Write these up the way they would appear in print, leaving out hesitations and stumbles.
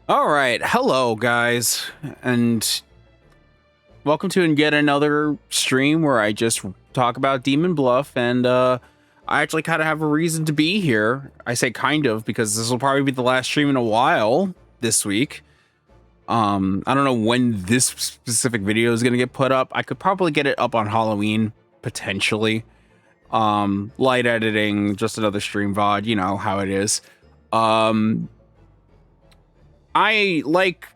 All right, hello guys, and welcome to yet another stream where I just talk about Demon Bluff, and I actually kind of have a reason to be here. I say kind of because this will probably be the last stream in a while this week. I don't know when this specific video is gonna get put up. I could probably get it up on Halloween potentially. Light editing, just another stream VOD, you know how it is. I like,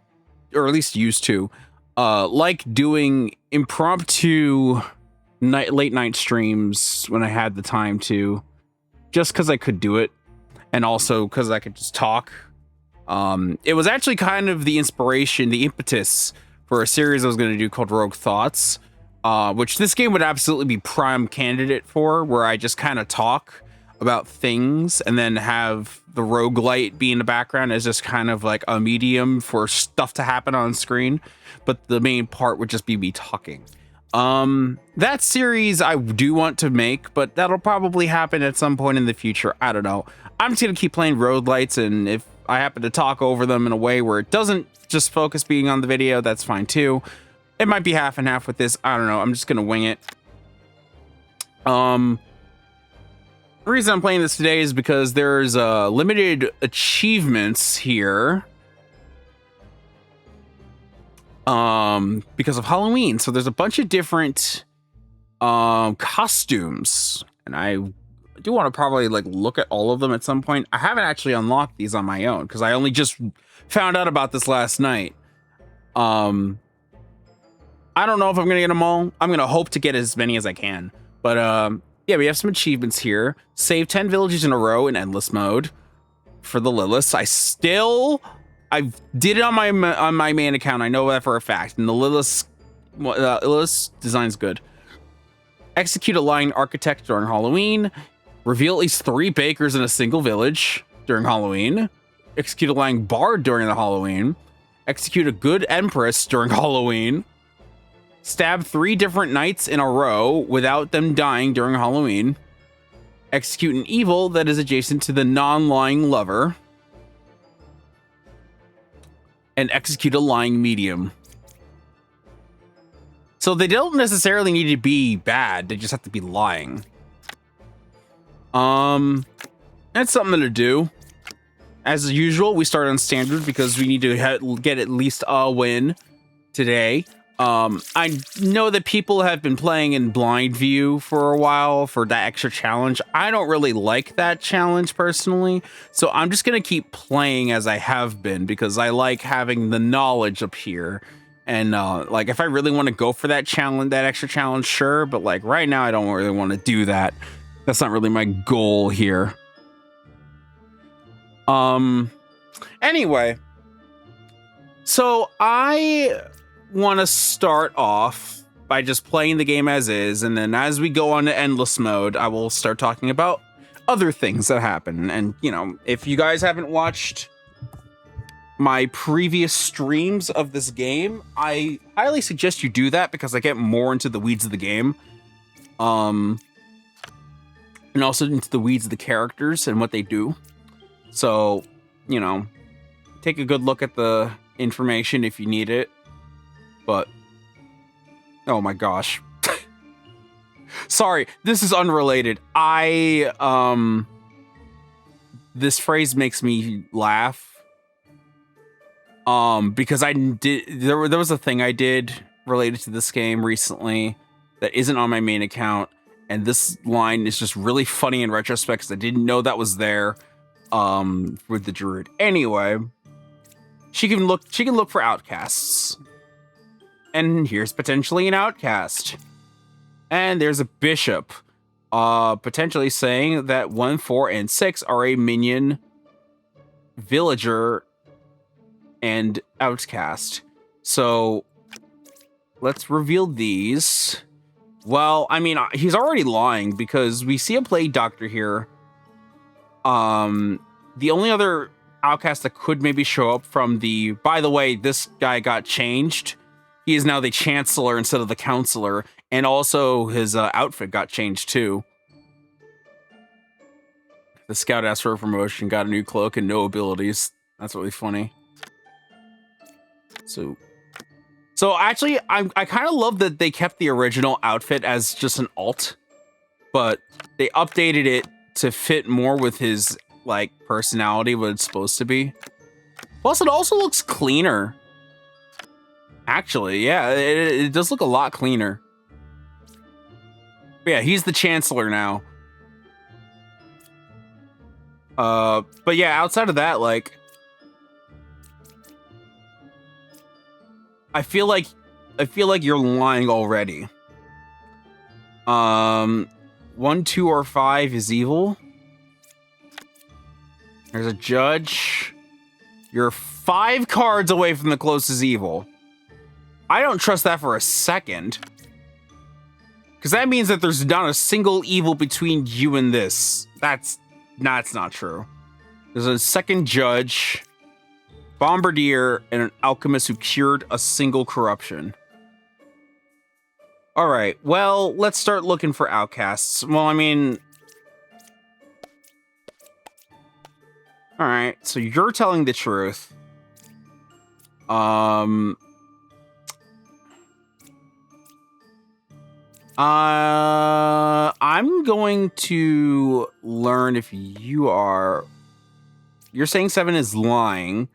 or at least used to, like doing impromptu late night streams when I had the time to, just because I could do it, and also because I could just talk. It was actually kind of the inspiration, the impetus for a series I was going to do called Rogue Thoughts, which this game would absolutely be prime candidate for, where I just kind of talk about things and then have the roguelite be in the background as just kind of like a medium for stuff to happen on screen, but the main part would just be me talking. That series I do want to make, but that'll probably happen at some point in the future. I don't know. I'm just gonna keep playing roguelites, and if I happen to talk over them in a way where it doesn't just focus being on the video, that's fine too. It might be half and half with this. I don't know. I'm just gonna wing it. The reason I'm playing this today is because there's limited achievements here because of Halloween. So there's a bunch of different costumes, and I do want to probably like look at all of them at some point. I haven't actually unlocked these on my own because I only just found out about this last night. I don't know if I'm gonna get them all. I'm gonna hope to get as many as I can, but yeah, we have some achievements here. Save 10 villages in a row in endless mode for the Liliths. I did it on my main account. I know that for a fact. And the Liliths design's good. Execute a lying architect during Halloween. Reveal at least 3 bakers in a single village during Halloween. Execute a lying bard during the Halloween. Execute a good empress during Halloween. Stab 3 different knights in a row without them dying during Halloween. Execute an evil that is adjacent to the non-lying lover. And execute a lying medium. So they don't necessarily need to be bad, they just have to be lying. That's something to do. As usual, we start on standard because we need to get at least a win today. I know that people have been playing in blind view for a while for that extra challenge. I don't really like that challenge personally, so I'm just gonna keep playing as I have been because I like having the knowledge up here. And like if I really want to go for that challenge, that extra challenge, sure, but like right now I don't really want to do that. That's not really my goal here. Anyway, so I want to start off by just playing the game as is, and then as we go on to endless mode, I will start talking about other things that happen. And you know, if you guys haven't watched my previous streams of this game, I highly suggest you do that because I get more into the weeds of the game, and also into the weeds of the characters and what they do. So, you know, take a good look at the information if you need it. But, oh my gosh. Sorry, this is unrelated. This phrase makes me laugh. Because there was a thing I did related to this game recently that isn't on my main account. And this line is just really funny in retrospect because I didn't know that was there, with the druid. Anyway, she can look for outcasts. And here's potentially an outcast. And there's a bishop, potentially saying that 1, 4, and 6 are a minion, villager, and outcast. So let's reveal these. Well, I mean, he's already lying because we see a plague doctor here. The only other outcast that could maybe show up from the... By the way, this guy got changed. He is now the Chancellor instead of the Counselor, and also his outfit got changed too. The scout asked for a promotion, got a new cloak and no abilities. That's really funny. So actually, I kind of love that they kept the original outfit as just an alt, but they updated it to fit more with his like personality, what it's supposed to be. Plus, it also looks cleaner. Actually, yeah, it does look a lot cleaner. But yeah, he's the Chancellor now. But yeah, outside of that, like, I feel like you're lying already. 1, 2, or 5 is evil. There's a judge. You're 5 cards away from the closest evil. I don't trust that for a second. Because that means that there's not a single evil between you and this. That's not true. There's a second judge, bombardier, and an alchemist who cured a single corruption. All right, well, let's start looking for outcasts. Well, I mean... All right, so you're telling the truth. I'm going to learn if you are... You're saying 7 is lying.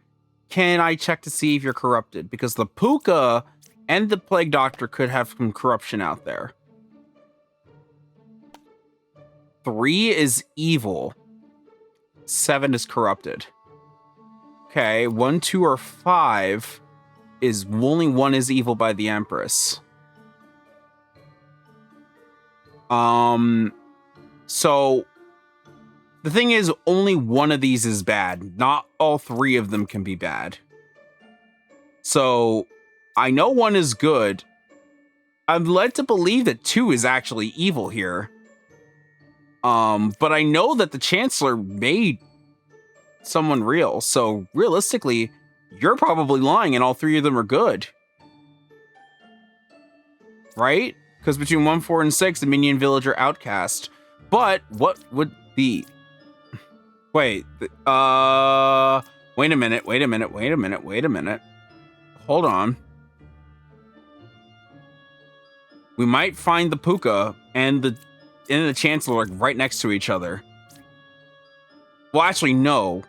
Can I check to see if you're corrupted? Because the Puka and the Plague Doctor could have some corruption out there. 3 is evil. 7 is corrupted. Okay, 1, 2, or 5 is only 1 is evil by the Empress. So the thing is, only 1 of these is bad. Not all 3 of them can be bad. So I know 1 is good. I'm led to believe that 2 is actually evil here. But I know that the Chancellor made someone real. So realistically, you're probably lying and all 3 of them are good. Right? Because between 1, 4, and 6, the minion villager outcast. But what would be... Wait, wait a minute. Hold on. We might find the Puka and the Chancellor like right next to each other. Well, actually, no.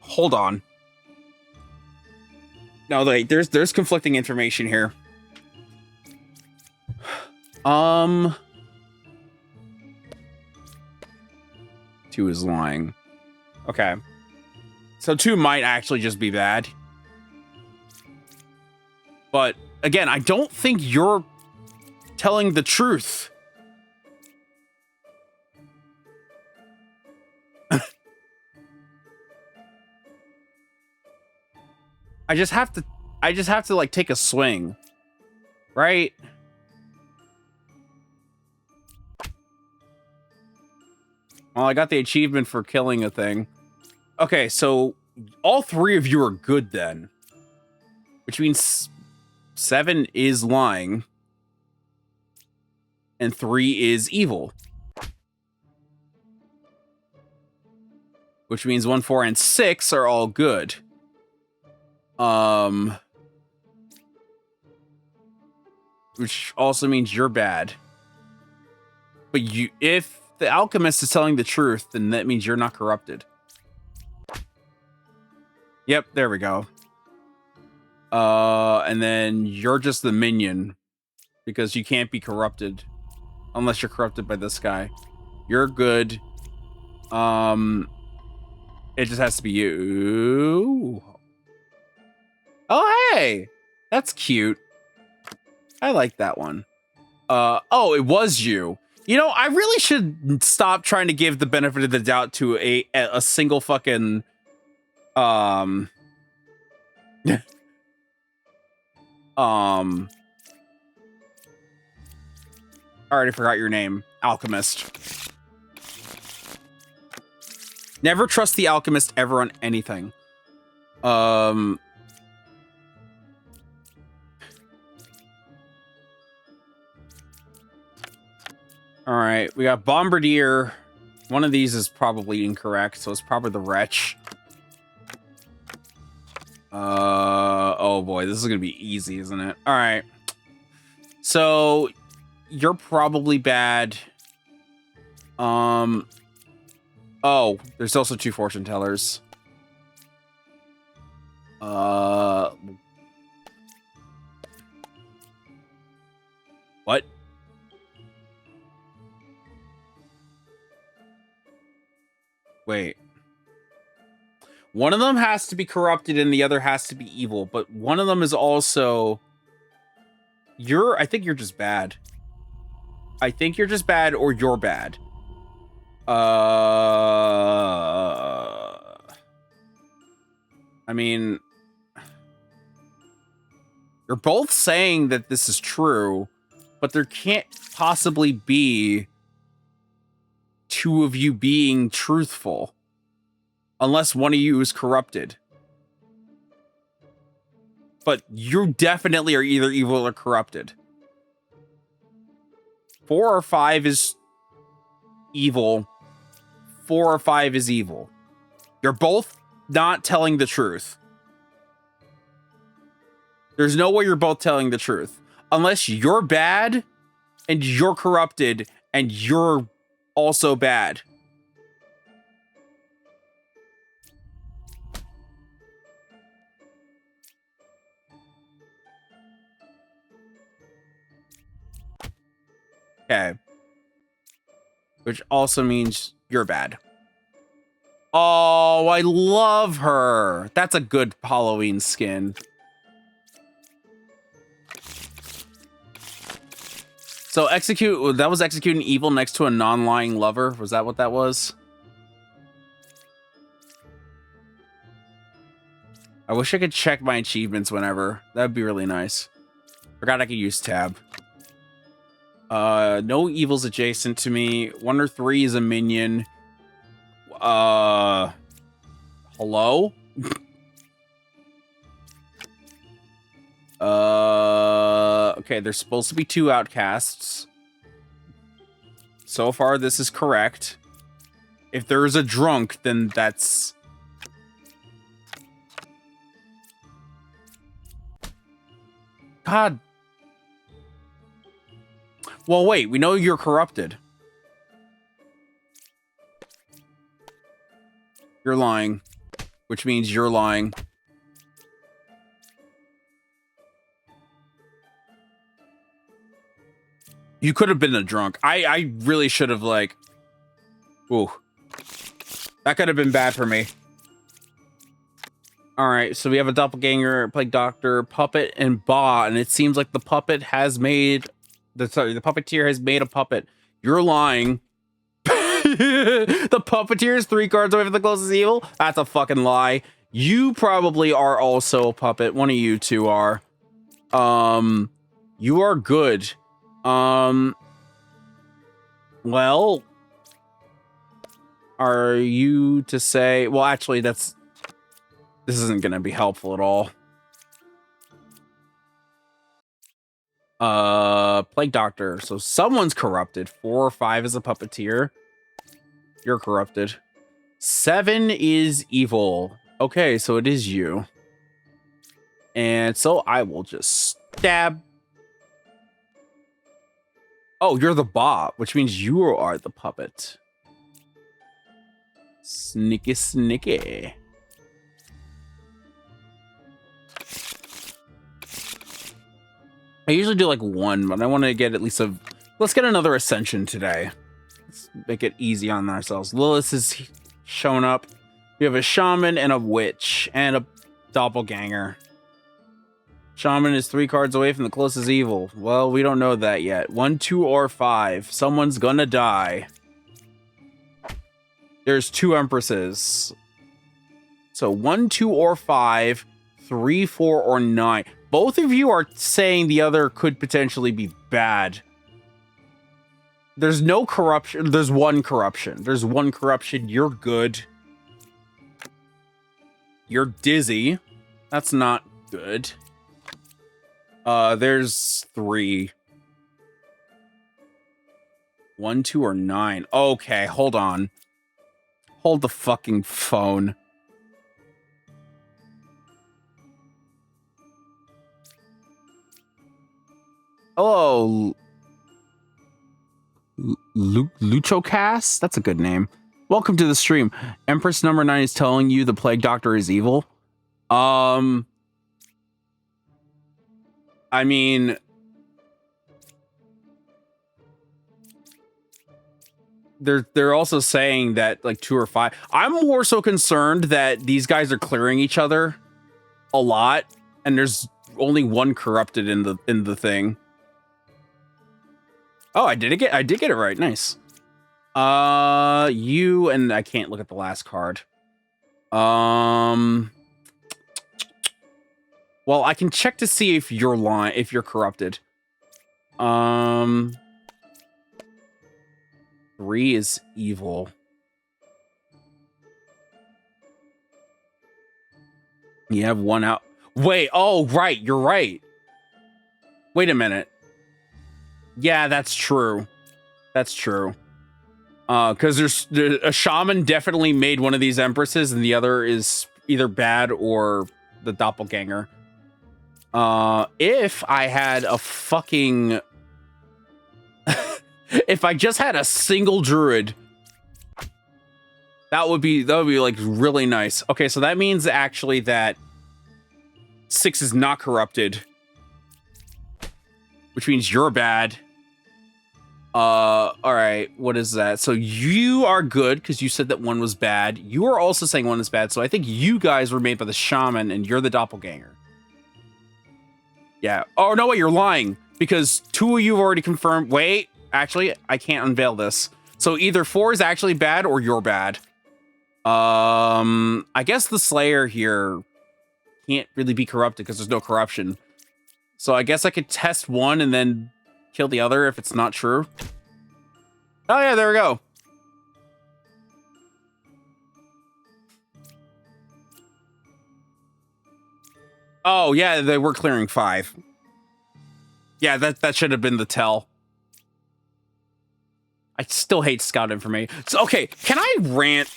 Hold on. No, wait, there's conflicting information here. 2 is lying. Okay. So 2 might actually just be bad. But again, I don't think you're telling the truth. I just have to like take a swing. Right? Well, I got the achievement for killing a thing. Okay, so all 3 of you are good then. Which means 7 is lying. And 3 is evil. Which means 1, 4, and 6 are all good. Which also means you're bad. But if the alchemist is telling the truth, then that means you're not corrupted. Yep, there we go. And then you're just the minion. Because you can't be corrupted. Unless you're corrupted by this guy. You're good. It just has to be you. Oh, hey! That's cute. I like that one. Oh, it was you. You know, I really should stop trying to give the benefit of the doubt to a single fucking I already forgot your name. Alchemist. Never trust the alchemist ever on anything. All right, we got Bombardier. One of these is probably incorrect, so it's probably the Wretch. Oh boy, this is gonna be easy, isn't it? All right. So you're probably bad. Oh, there's also 2 fortune tellers. What? Wait. One of them has to be corrupted and the other has to be evil, but one of them is also... I think you're just bad. I think you're just bad or you're bad. I mean... You're both saying that this is true, but there can't possibly be 2 of you being truthful. Unless one of you is corrupted. But you definitely are either evil or corrupted. 4 or 5 is evil. 4 or 5 is evil. You're both not telling the truth. There's no way you're both telling the truth. Unless you're bad and you're corrupted and you're also bad. Okay. Which also means you're bad. Oh, I love her. That's a good Halloween skin. So that was executing evil next to a non-lying lover. Was that what that was? I wish I could check my achievements whenever. That'd be really nice. Forgot I could use tab. No evils adjacent to me. 1 or 3 is a minion. Hello? Okay, there's supposed to be 2 outcasts. So far, this is correct. If there is a drunk, then that's... God. Well, wait, we know you're corrupted. You're lying, which means you're lying. You could have been a drunk. I really should have, like... Ooh. That could have been bad for me. Alright, so we have a doppelganger, plague doctor, puppet, and Ba, and it seems like the puppet has made... the puppeteer has made a puppet. You're lying. The puppeteer is 3 cards away from the closest evil? That's a fucking lie. You probably are also a puppet. One of you 2 are. You are good. Well, are you to say... Well, actually, this isn't going to be helpful at all. Plague Doctor. So someone's corrupted. 4 or 5 is a puppeteer. You're corrupted. 7 is evil. Okay, so it is you. And so I will just stab. Oh, you're the bot, which means you are the puppet. Sneaky, sneaky. I usually do like 1, but I want to get at least a... Let's get another Ascension today. Let's make it easy on ourselves. Lilith is showing up. We have a Shaman and a Witch and a Doppelganger. Shaman is 3 cards away from the closest evil. Well, we don't know that yet. 1, 2, or 5. Someone's gonna die. There's 2 Empresses. So 1, 2, or 5. 3, 4, or 9. Both of you are saying the other could potentially be bad. There's no corruption. There's 1 corruption. There's 1 corruption. You're good. You're dizzy. That's not good. There's 3. 1, 2, or 9. Okay, hold on. Hold the fucking phone. Hello, Luchocast? That's a good name. Welcome to the stream. Empress number 9 is telling you the Plague Doctor is evil. I mean, they're also saying that like 2 or 5. I'm more so concerned that these guys are clearing each other a lot, and there's only one corrupted in the thing. Oh, I did get it right. Nice. You and I can't look at the last card. Well, I can check to see if you're lying, if you're corrupted. 3 is evil. You have 1 out. Wait, oh, right, you're right. Wait a minute. Yeah, that's true. That's true. Because there's a shaman definitely made one of these empresses, and the other is either bad or the doppelganger. If I had a fucking... if I just had a single druid, that would be like really nice. Okay, so that means actually that 6 is not corrupted, which means you're bad. All right, what is that? So you are good because you said that 1 was bad. You are also saying 1 is bad, so I think you guys were made by the shaman and you're the doppelganger. Yeah. Oh, no, wait, you're lying because 2 of you have already confirmed. Wait, actually, I can't unveil this. So either 4 is actually bad or you're bad. I guess the Slayer here can't really be corrupted because there's no corruption. So I guess I could test 1 and then kill the other if it's not true. Oh yeah, there we go. Oh yeah, they were clearing 5. Yeah, that should have been the tell. I still hate scout information. So, okay, can I rant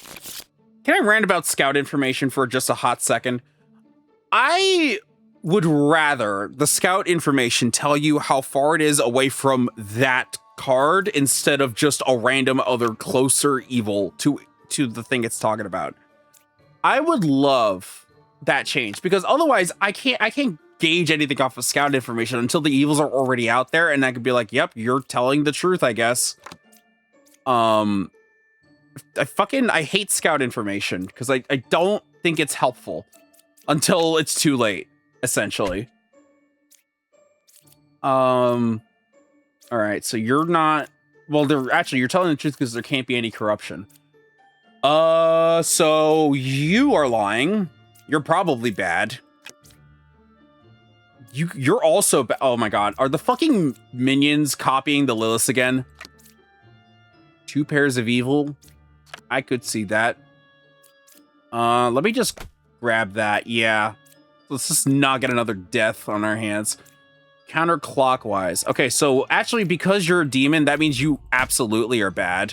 about scout information for just a hot second? I would rather the scout information tell you how far it is away from that card instead of just a random other closer evil to the thing it's talking about. I would love that change because otherwise I can't gauge anything off of scout information until the evils are already out there, and I could be like, yep, you're telling the truth, I guess. I hate scout information because I don't think it's helpful until it's too late, essentially. All right, so you're not, well, you're telling the truth because there can't be any corruption. So you are lying. You're probably bad. You're also oh my god, are the fucking minions copying the Lilith again? 2 pairs of evil. I could see that. Let me just grab that. Yeah. Let's just not get another death on our hands. Counterclockwise. Okay, so actually, because you're a demon, that means you absolutely are bad.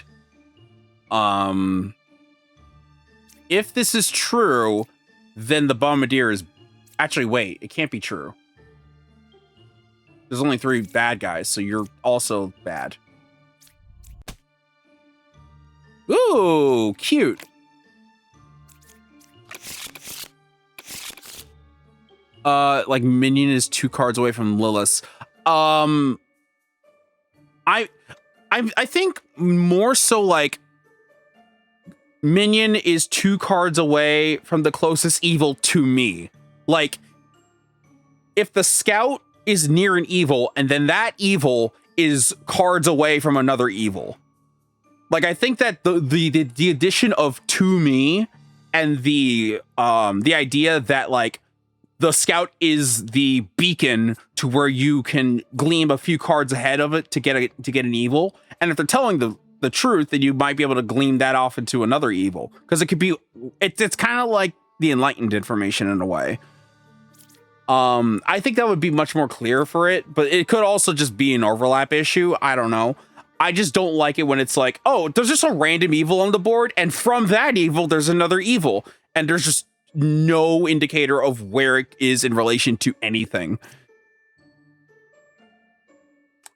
If this is true, then the bombardier is... Actually, wait. It can't be true. There's only 3 bad guys, so you're also bad. Ooh, cute. Like minion is 2 cards away from Lilith. I think more so like minion is 2 cards away from the closest evil to me. Like if the scout is near an evil and then that evil is cards away from another evil. Like I think that the addition of to me and the idea that like the scout is the beacon to where you can gleam a few cards ahead of it to get an evil. And if they're telling the truth, then you might be able to gleam that off into another evil. Because it could be, it's kind of like the enlightened information in a way. I think that would be much more clear for it, but it could also just be an overlap issue. I don't know. I just don't like it when it's like, oh, there's just a random evil on the board, and from that evil, there's another evil. And there's just no indicator of where it is in relation to anything.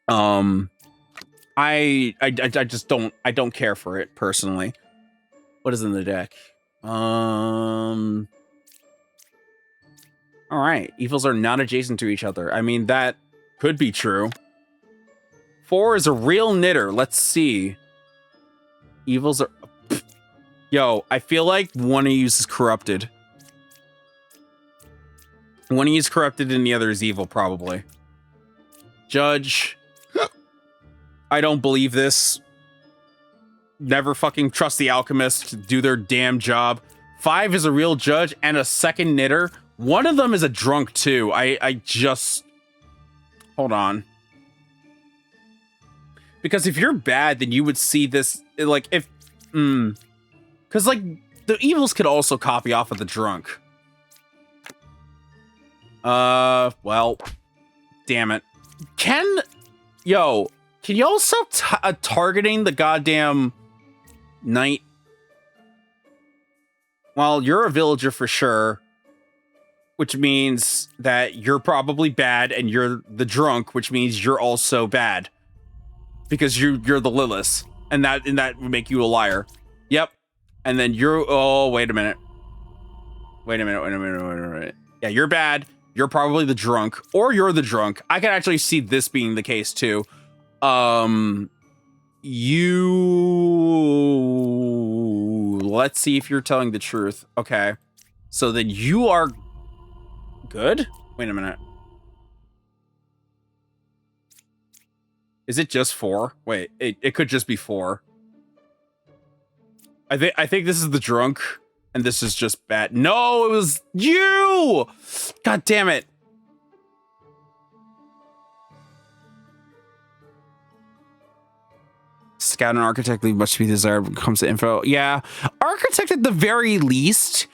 I just don't care for it personally. What is in the deck? All right, evils are not adjacent to each other. I mean, that could be true. 4 is a real knitter. Let's see. Evils are... Yo, I feel like one of you is corrupted. One of you is corrupted and the other is evil, probably. Judge. I don't believe this. Never fucking trust the alchemists to do their damn job. 5 is a real judge and a second knitter. One of them is a drunk too. I just... Hold on. Because if you're bad, then you would see this, like, if... Because, like, the evils could also copy off of the drunk. Well... Damn it. Yo, can y'all stop targeting the goddamn knight? Well, you're a villager for sure. Which means that you're probably bad, and you're the drunk, which means you're also bad. Because you're the Lilith, and that would make you a liar. Yep. And then you're... Oh, wait a minute. Wait a minute. Yeah, you're bad. You're probably the drunk, or you're the drunk. I can actually see this being the case too. Let's see if you're telling the truth. Okay. So then you are good? Wait a minute. Is it just 4? Wait, it could just be 4. I think this is the drunk, and this is just bad. No, it was you! God damn it. Scout and architect leave much to be desired when it comes to info. Yeah, architect at the very least,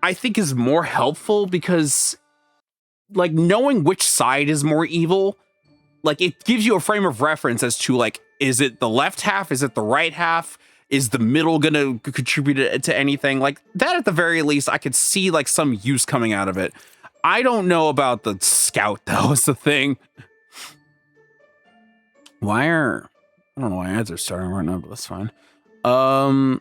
I think is more helpful because, like, knowing which side is more evil, like, it gives you a frame of reference as to, like, is it the left half? Is it the right half? Is the middle gonna contribute to anything? Like, that at the very least, I could see, like, some use coming out of it. I don't know about the scout, though, is the thing. I don't know why ads are starting right now, but that's fine. That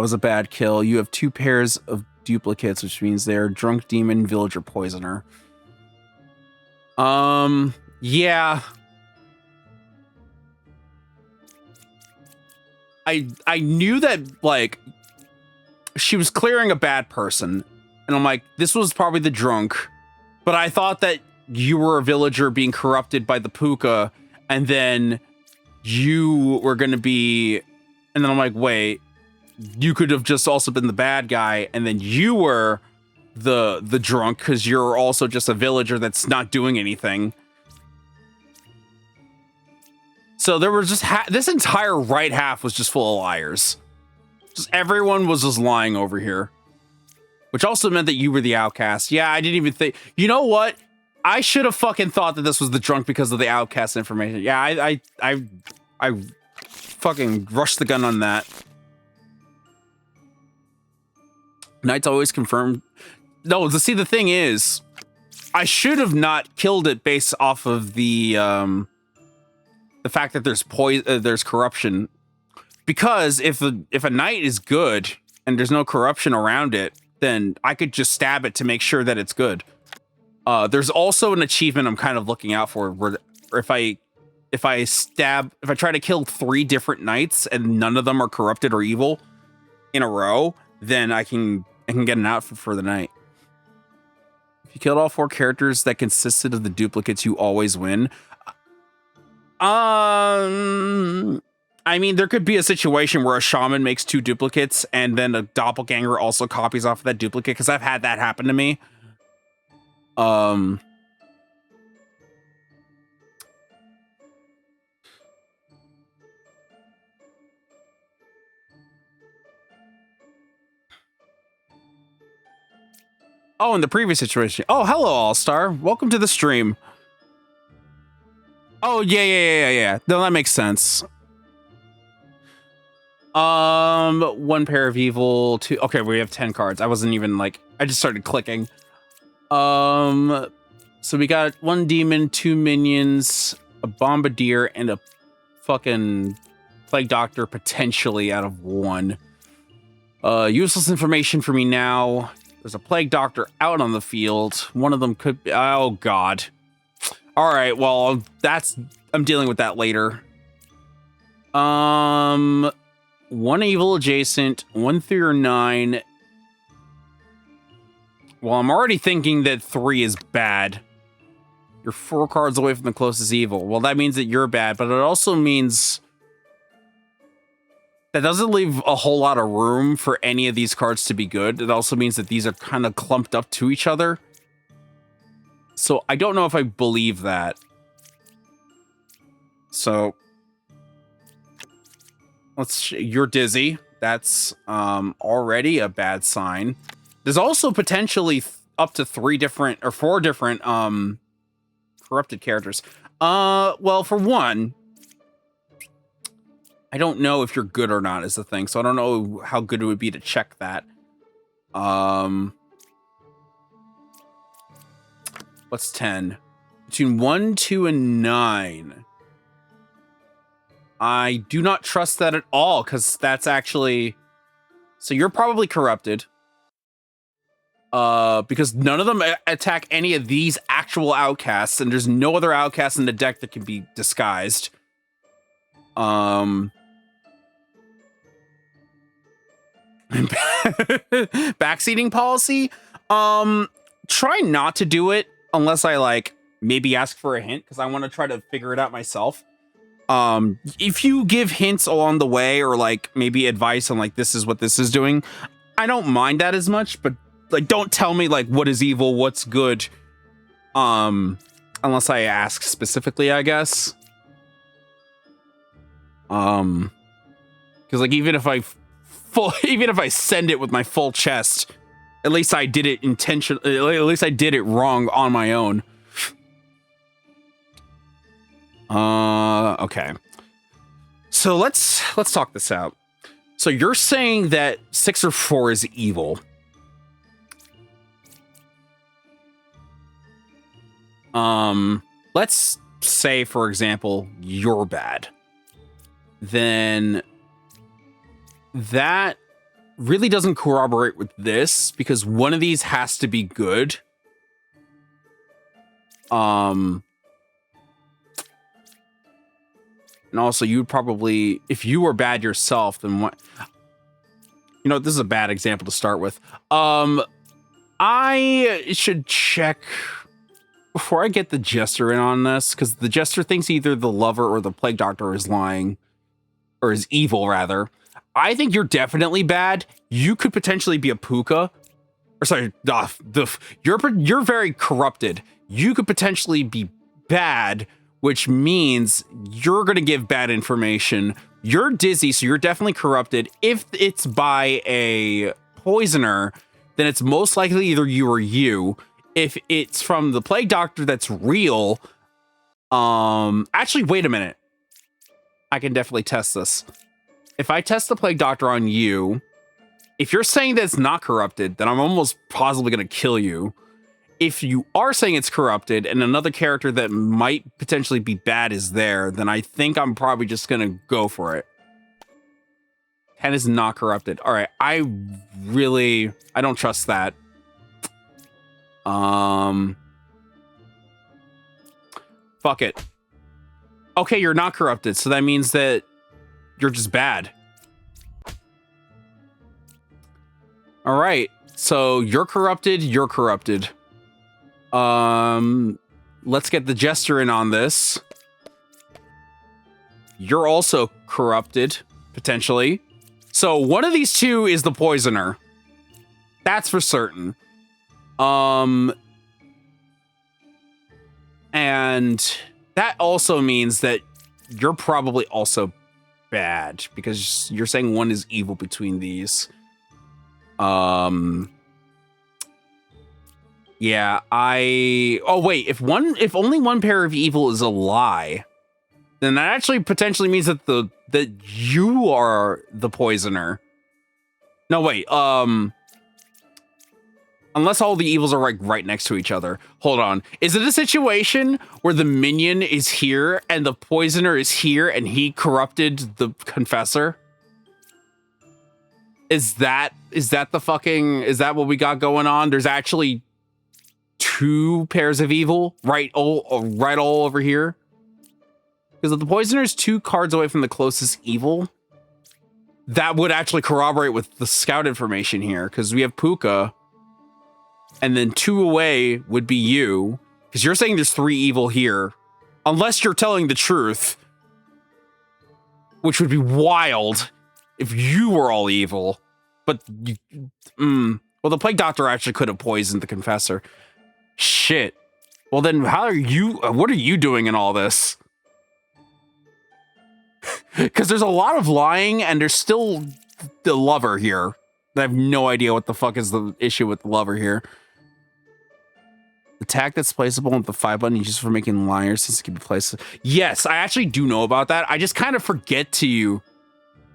was a bad kill. You have 2 pairs of duplicates, which means they're drunk demon, villager, poisoner. Yeah. I knew that, like, she was clearing a bad person, and I'm like, this was probably the drunk, but I thought that you were a villager being corrupted by the puka, and then you were gonna be, and then I'm like, wait, you could have just also been the bad guy, and then you were the drunk because you're also just a villager that's not doing anything. So there was just this entire right half was just full of liars. Just everyone was just lying over here, which also meant that you were the outcast. Yeah, I didn't even think. You know what? I should have fucking thought that this was the drunk because of the outcast information. Yeah, I fucking rushed the gun on that. Knight's always confirmed. No, see, the thing is, I should have not killed it based off of the fact that there's corruption, because if a knight is good and there's no corruption around it, then I could just stab it to make sure that it's good. There's also an achievement I'm kind of looking out for where if I try to kill 3 different knights and none of them are corrupted or evil in a row, then I can get an outfit for the night. If you killed all 4 characters that consisted of the duplicates, you always win. I mean, there could be a situation where a shaman makes 2 duplicates and then a doppelganger also copies off of that duplicate, because I've had that happen to me. Oh, in the previous situation. Oh, hello, All-Star. Welcome to the stream. Oh, yeah. No, that makes sense. 1 pair of evil, 2. Okay, we have 10 cards. I wasn't even like, I just started clicking. So we got 1 demon, 2 minions. a bombardier, and a fucking plague doctor potentially out of 1. Useless information for me now. There's a plague doctor out on the field. One of them could be, oh god. All right, well, I'm dealing with that later. 1 evil adjacent, 1 3 or 9. Well, I'm already thinking that 3 is bad. You're 4 cards away from the closest evil. Well, that means that you're bad, but it also means that doesn't leave a whole lot of room for any of these cards to be good. It also means that these are kind of clumped up to each other. So I don't know if I believe that. So you're dizzy. That's already a bad sign. There's also potentially up to 4 different corrupted characters. Well, for one, I don't know if you're good or not is the thing. So I don't know how good it would be to check that. What's 10? Between 1, 2, and 9. I do not trust that at all, because that's actually... So you're probably corrupted. Because none of them attack any of these actual outcasts, and there's no other outcasts in the deck that can be disguised. Backseating policy? Try not to do it unless I, like, maybe ask for a hint, because I want to try to figure it out myself. If you give hints along the way, or, like, maybe advice on, like, this is what this is doing, I don't mind that as much, but, like, don't tell me, like, what is evil, what's good, unless I ask specifically, I guess. Because, like, even if I send it with my full chest, at least I did it intentionally. At least I did it wrong on my own. Okay. So let's talk this out. So you're saying that 6 or 4 is evil. Let's say, for example, you're bad. Then that really doesn't corroborate with this, because one of these has to be good. And also, you'd probably, if you were bad yourself, then what? You know, this is a bad example to start with. I should check before I get the Jester in on this, because the Jester thinks either the Lover or the Plague Doctor is lying, or is evil, rather. I think you're definitely bad. You could potentially be a Puka. Or sorry, you're very corrupted. You could potentially be bad, which means you're going to give bad information. You're dizzy, so you're definitely corrupted. If it's by a poisoner, then it's most likely either you or you. If it's from the Plague Doctor that's real, actually, wait a minute. I can definitely test this. If I test the Plague Doctor on you, if you're saying that it's not corrupted, then I'm almost possibly going to kill you. If you are saying it's corrupted and another character that might potentially be bad is there, then I think I'm probably just going to go for it. 10 is not corrupted. All right. I don't trust that. Fuck it. Okay, you're not corrupted, so that means that you're just bad. All right, so you're corrupted. Let's get the Jester in on this. You're also corrupted, potentially. So one of these two is the poisoner. That's for certain. And that also means that you're probably also bad, because you're saying one is evil between these. Yeah, oh wait, if only one pair of evil is a lie, then that actually potentially means that you are the poisoner. No, wait, Unless all the evils are like right next to each other. Hold on. Is it a situation where the minion is here and the poisoner is here and he corrupted the confessor? Is that what we got going on? There's actually two pairs of evil right all over here. Because if the poisoner is 2 cards away from the closest evil, that would actually corroborate with the scout information here. Because we have Puka, and then 2 away would be you. Because you're saying there's 3 evil here, unless you're telling the truth, which would be wild if you were all evil. But well, the plague doctor actually could have poisoned the confessor. Shit. Well, then what are you doing in all this? Because there's a lot of lying and there's still the lover here. I have no idea what the fuck is the issue with the lover here. The tag that's placeable with the 5 button used for making liars since it can be placed. Yes, I actually do know about that. I just kind of forget to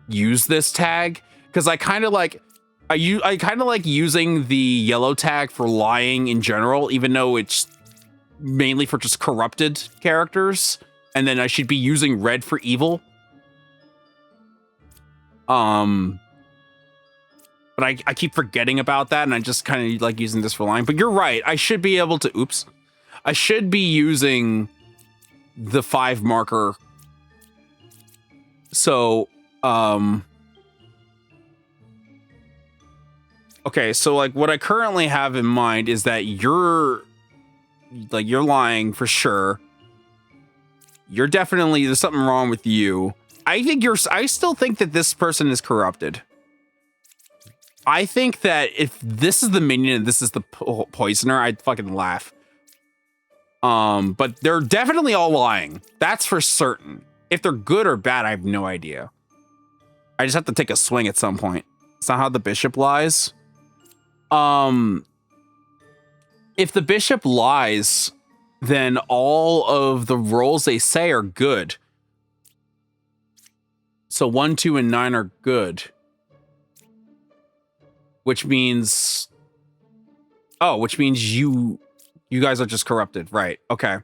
use this tag because I kind of like using the yellow tag for lying in general, even though it's mainly for just corrupted characters. And then I should be using red for evil. But I keep forgetting about that, and I just kind of like using this for lying. But you're right. I should be able to. Oops. I should be using the 5 marker. So, okay. So, like, what I currently have in mind is that you're lying for sure. You're definitely, there's something wrong with you. I still think that this person is corrupted. I think that if this is the minion and this is the poisoner, I'd fucking laugh. But they're definitely all lying. That's for certain. If they're good or bad, I have no idea. I just have to take a swing at some point. It's not how the bishop lies. If the bishop lies, then all of the rolls they say are good. So 1, 2, and 9 are good. Which means you guys are just corrupted. Right. Okay.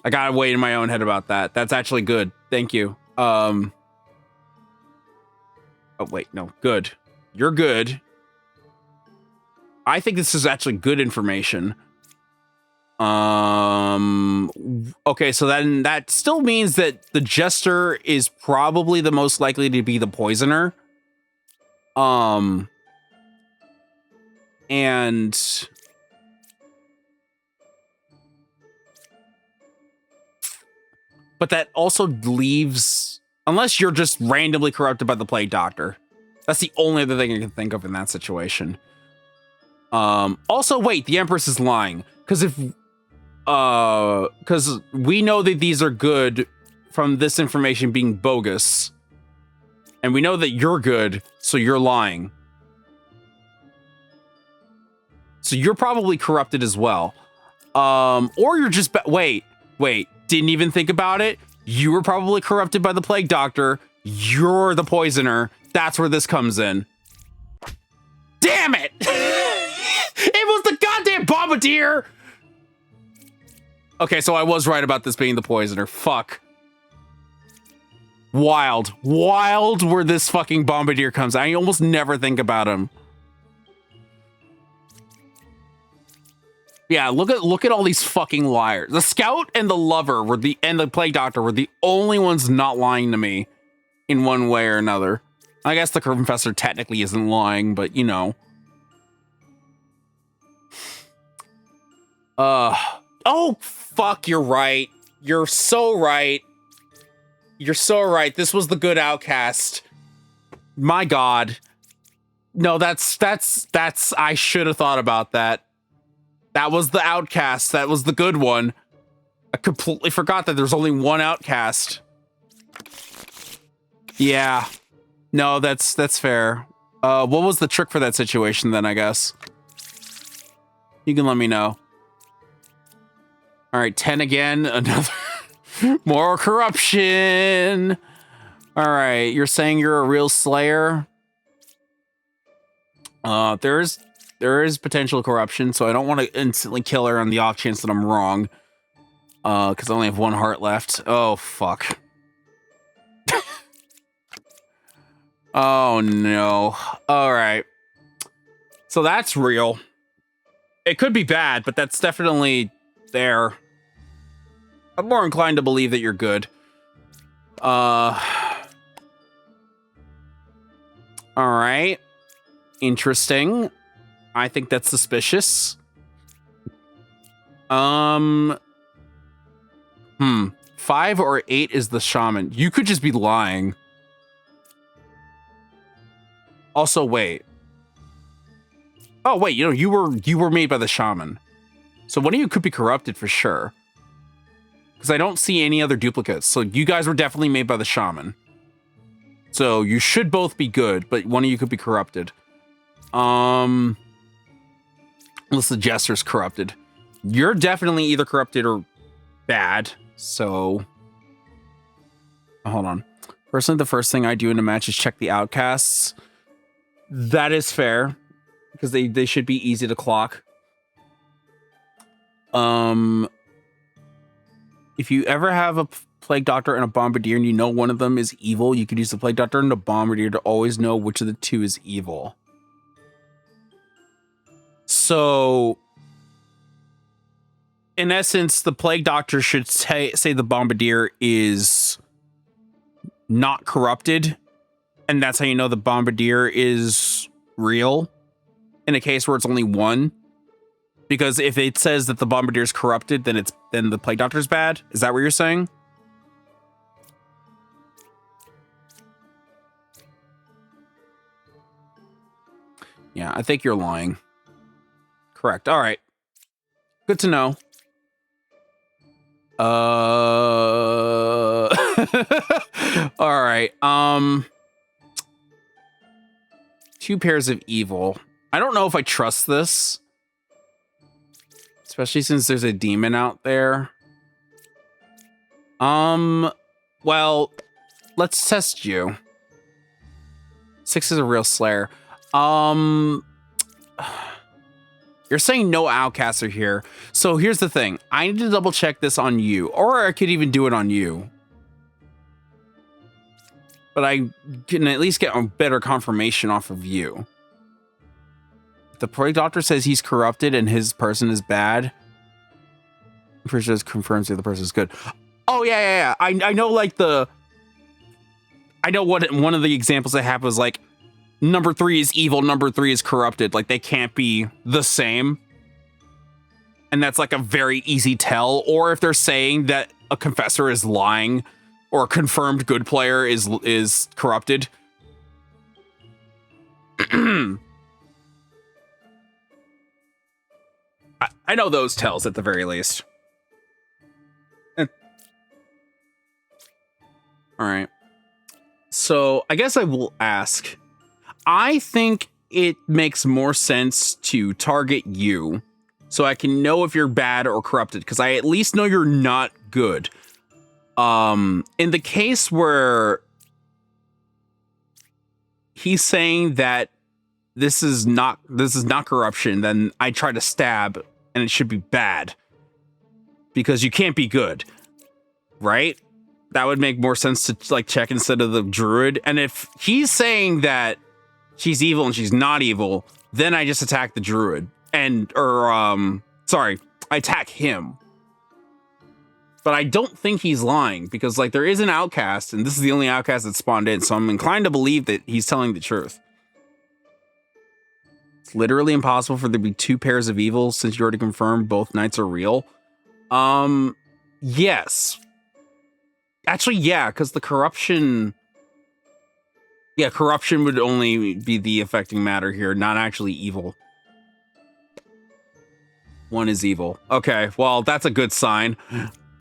I gotta wait in my own head about that. That's actually good. Thank you. Oh, wait. No. Good. You're good. I think this is actually good information. Okay, so then that still means that the jester is probably the most likely to be the poisoner. And but that also leaves, unless you're just randomly corrupted by the plague doctor. That's the only other thing I can think of in that situation. Also, wait, the Empress is lying. Because we know that these are good from this information being bogus. And we know that you're good, so you're lying. So you're probably corrupted as well. Or you're just, wait, didn't even think about it. You were probably corrupted by the plague doctor. You're the poisoner. That's where this comes in. Damn it! It was the goddamn bombardier! Okay, so I was right about this being the poisoner. Fuck. Wild where this fucking bombardier comes. I almost never think about him. Yeah, look at all these fucking liars. The scout and the lover and the plague doctor were the only ones not lying to me in one way or another. I guess the confessor technically isn't lying, but you know. Oh, fuck, you're right. You're so right. You're so right. This was the good outcast. My God. No, that's, I should have thought about that. That was the outcast. That was the good one. I completely forgot that there's only one outcast. Yeah. No, that's fair. What was the trick for that situation then, I guess? You can let me know. All right, 10 again. Another more corruption. All right, you're saying you're a real slayer? There's there is potential corruption, so I don't want to instantly kill her on the off chance that I'm wrong. Because I only have 1 heart left. Oh, fuck. Oh, no. All right. So that's real. It could be bad, but that's definitely there. I'm more inclined to believe that you're good. All right. Interesting. I think that's suspicious. 5 or 8 is the shaman. You could just be lying. Also, wait. Oh, wait, you were made by the shaman. So one of you could be corrupted for sure. Because I don't see any other duplicates. So you guys were definitely made by the shaman. So you should both be good, but one of you could be corrupted. Unless the jester's corrupted. You're definitely either corrupted or bad. So hold on. Personally, the first thing I do in a match is check the outcasts. That is fair. Because they should be easy to clock. If you ever have a plague doctor and a bombardier and you know one of them is evil, you could use the plague doctor and the bombardier to always know which of the two is evil. So, in essence, the plague doctor should say the bombardier is not corrupted, and that's how you know the bombardier is real in a case where it's only one. Because if it says that the bombardier is corrupted, then the plague doctor is bad. Is that what you're saying? Yeah, I think you're lying. Correct. All right. Good to know. All right. 2 pairs of evil. I don't know if I trust this. Especially since there's a demon out there. Well, let's test you. 6 is a real slayer. You're saying no outcasts are here. So here's the thing. I need to double check this on you. Or I could even do it on you. But I can at least get a better confirmation off of you. The plague doctor says he's corrupted and his person is bad. I'm pretty sure this confirms the other person is good. Oh, yeah. I know, like, I know what one of the examples I have was, like, number 3 is evil, number 3 is corrupted. Like, they can't be the same. And that's, like, a very easy tell. Or if they're saying that a confessor is lying or a confirmed good player is corrupted. I know those tells at the very least. All right. So I guess I will ask. I think it makes more sense to target you so I can know if you're bad or corrupted, because I at least know you're not good. In the case where he's saying that this is not corruption, then I try to stab and it should be bad because you can't be good, right? That would make more sense to like check instead of the druid. And if he's saying that she's evil and she's not evil, then I just attack the druid I attack him. But I don't think he's lying because like there is an outcast and this is the only outcast that spawned in. So I'm inclined to believe that he's telling the truth. It's literally impossible for there to be 2 pairs of evil since you already confirmed both knights are real. Yes. Actually, yeah, because the corruption... Yeah, corruption would only be the affecting matter here, not actually evil. 1 is evil. Okay, well, that's a good sign.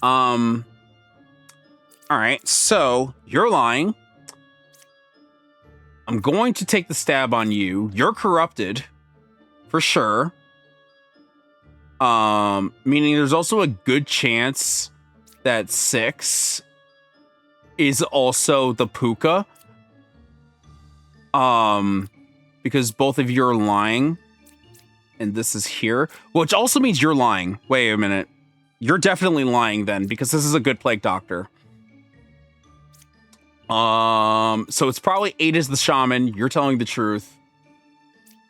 Alright, so, you're lying. I'm going to take the stab on you. You're corrupted. For sure. Meaning there's also a good chance that 6... is also the puka. Because both of you are lying. and this is here, which also means you're lying. Wait a minute. You're definitely lying then, because this is a good plague doctor. So it's probably 8 is the shaman. You're telling the truth.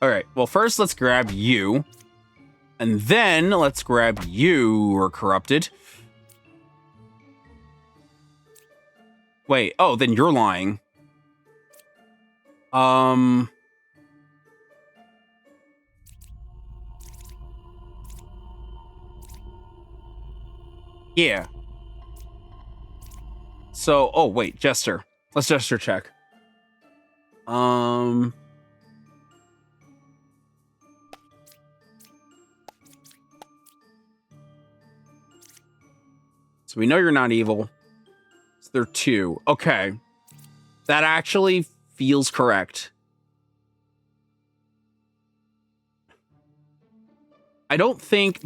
All right. Well, first let's grab you, and then let's grab you who are corrupted. Wait. Oh, then you're lying. Yeah. So, oh wait, Jester. Let's Jester check. So we know you're not evil. So they're 2. Okay. That actually feels correct. I don't think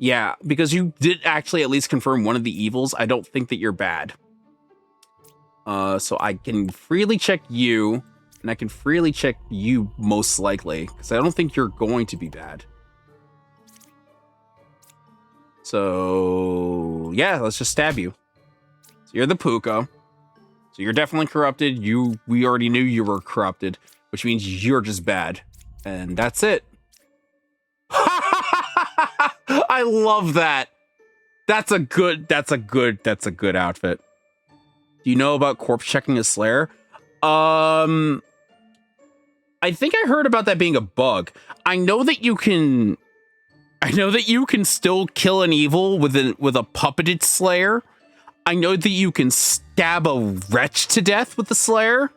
yeah, because you did actually at least confirm one of the evils. I don't think that you're bad. So I can freely check you, and I can freely check you most likely, because I don't think you're going to be bad. So yeah, let's just stab you. So you're the Puka. So you're definitely corrupted. We already knew you were corrupted, which means you're just bad. And that's it. I love that. That's a good outfit. Do you know about corpse checking a Slayer? I think I heard about that being a bug. I know that you can still kill an evil with a puppeted Slayer. I know that you can stab a wretch to death with the Slayer.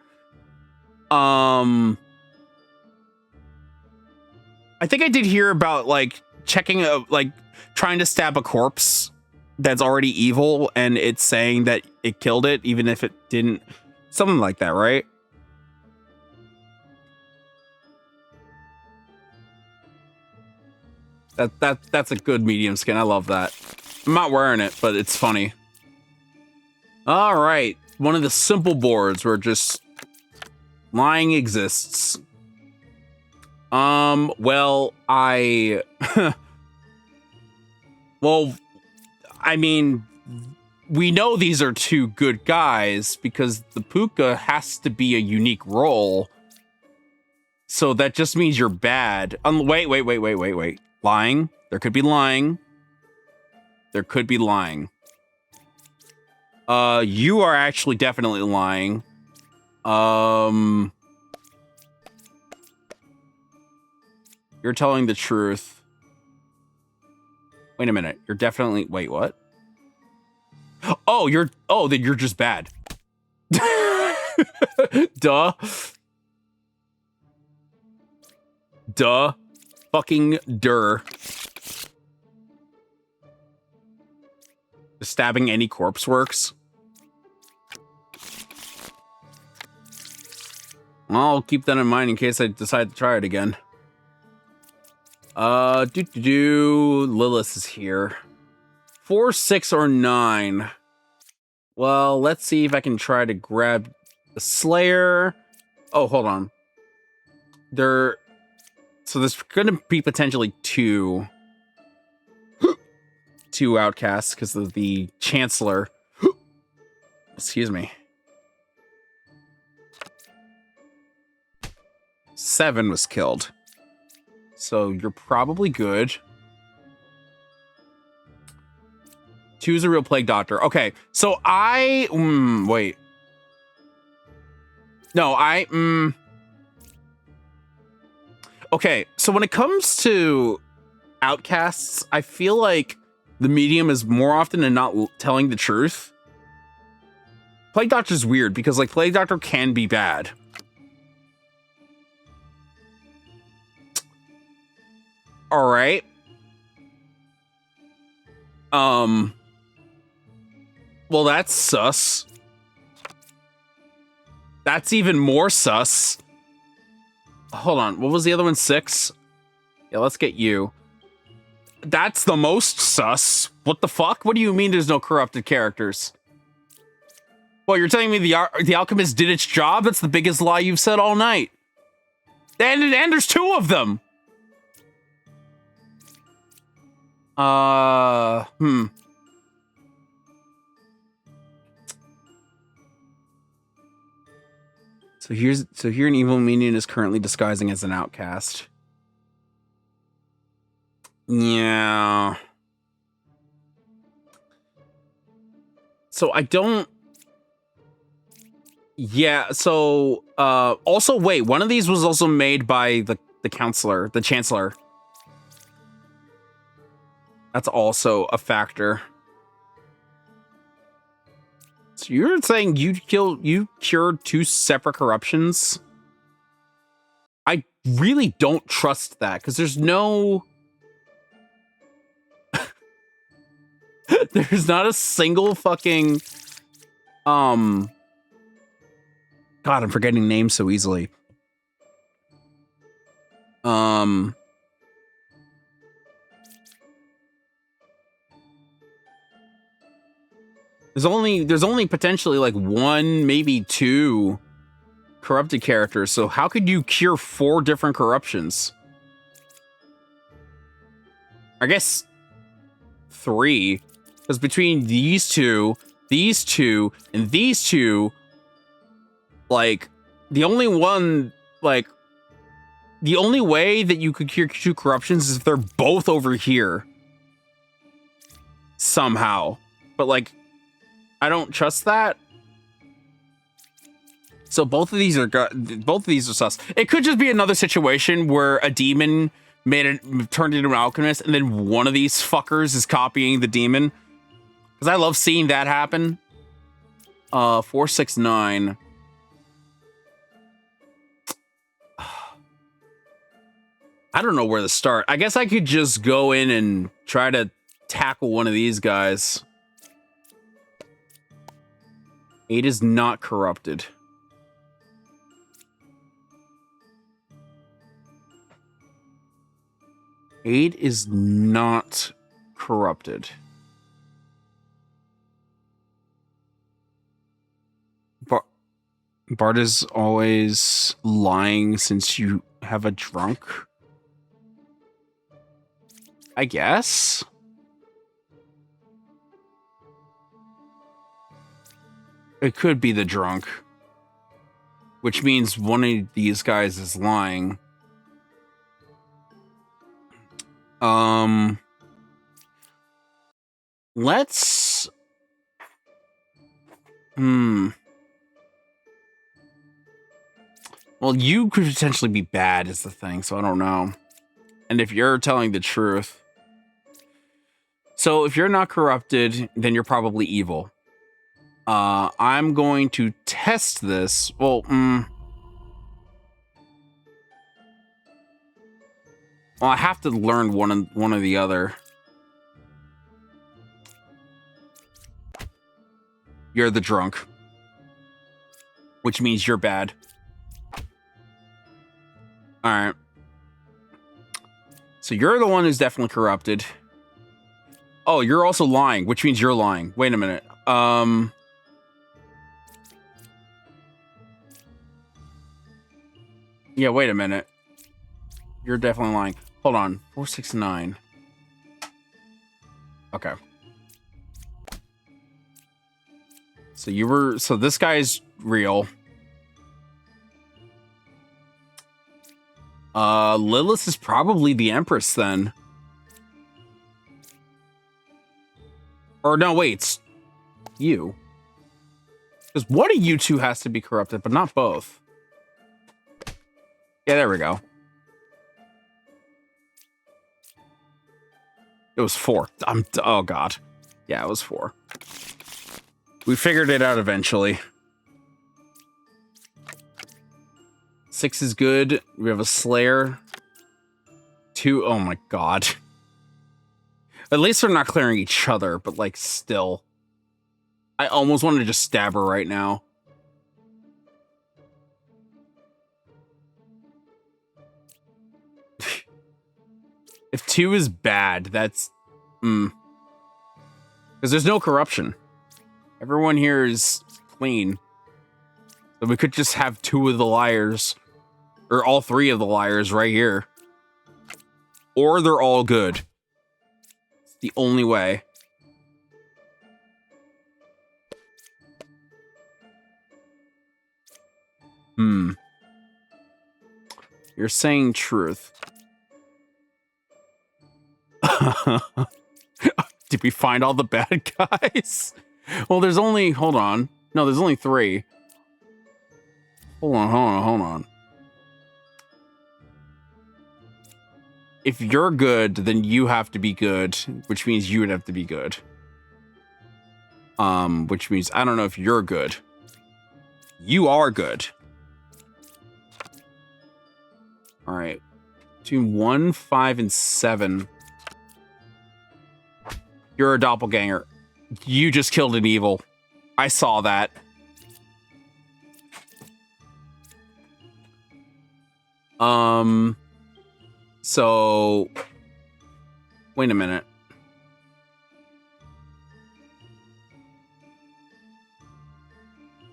I think I did hear about like checking trying to stab a corpse that's already evil, and it's saying that it killed it even if it didn't. Something like that, right? That's a good medium skin. I love that. I'm not wearing it, but it's funny. All right, one of the simple boards where just lying exists. Well, well, I mean, we know these are 2 good guys because the Puka has to be a unique role. So that just means you're bad. Wait. Lying? There could be lying. There could be lying. You are actually definitely lying. You're telling the truth. Wait a minute. You're definitely... Wait, what? Oh, then you're just bad. Duh. Duh. Fucking dur. Stabbing any corpse works. I'll keep that in mind in case I decide to try it again. Lilith is here. 4, 6, or 9. Well, let's see if I can try to grab the Slayer. Oh, hold on. So there's gonna be potentially 2 outcasts because of the Chancellor. Excuse me. 7 was killed. So you're probably good. 2 is a real plague doctor. Okay, so wait. No, okay, so when it comes to outcasts, I feel like the medium is more often than not telling the truth. Plague Doctor's weird because like Plague Doctor can be bad. All right. Well, that's sus. That's even more sus. Hold on. What was the other one? 6? Yeah, let's get you. That's the most sus. What the fuck? What do you mean there's no corrupted characters? Well, you're telling me the alchemist did its job? That's the biggest lie you've said all night. And there's two of them. So here an evil minion is currently disguising as an outcast. Yeah. So I don't. Yeah, so also wait, one of these was also made by the chancellor. That's also a factor. So you're saying you cured two separate corruptions? I really don't trust that, because there's no there's not a single fucking God, I'm forgetting names so easily. There's only potentially like one, maybe two corrupted characters. So how could you cure 4 different corruptions? I guess 3, because between these two, and these two, like the only way that you could cure 2 corruptions is if they're both over here somehow. But like, I don't trust that. So both of these are sus. It could just be another situation where a demon turned into an alchemist, and then one of these fuckers is copying the demon. Because I love seeing that happen. 469. I don't know where to start. I guess I could just go in and try to tackle one of these guys. 8 is not corrupted. Eight is not corrupted. Bart is always lying since you have a drunk. I guess. It could be the drunk, which means one of these guys is lying. Let's. Well, you could potentially be bad is the thing, so I don't know. And if you're telling the truth. So if you're not corrupted, then you're probably evil. I'm going to test this. Well, well, I have to learn one or the other. You're the drunk, which means you're bad. All right. So you're the one who's definitely corrupted. Oh, you're also lying, which means you're lying. Wait a minute. Yeah, wait a minute. You're definitely lying. Hold on. 469. Okay. So this guy's real. Lilith is probably the Empress then. Or no, wait, it's you. Because one of you two has to be corrupted, but not both. Yeah, there we go. It was 4. Oh god. Yeah, it was 4. We figured it out eventually. 6 is good. We have a Slayer. 2, oh my god. At least they're not clearing each other, but like still. I almost want to just stab her right now. If 2 is bad, that's... Because there's no corruption. Everyone here is clean. So we could just have 2 of the liars. Or all three of the liars right here. Or they're all good. It's the only way. You're saying truth. Did we find all the bad guys? Well, there's only... Hold on. No, there's only 3. Hold on. If you're good, then you have to be good, which means you would have to be good. Which means I don't know if you're good. You are good. All right. Between 1, 5, and 7. You're a doppelganger. You just killed an evil. I saw that. So wait a minute.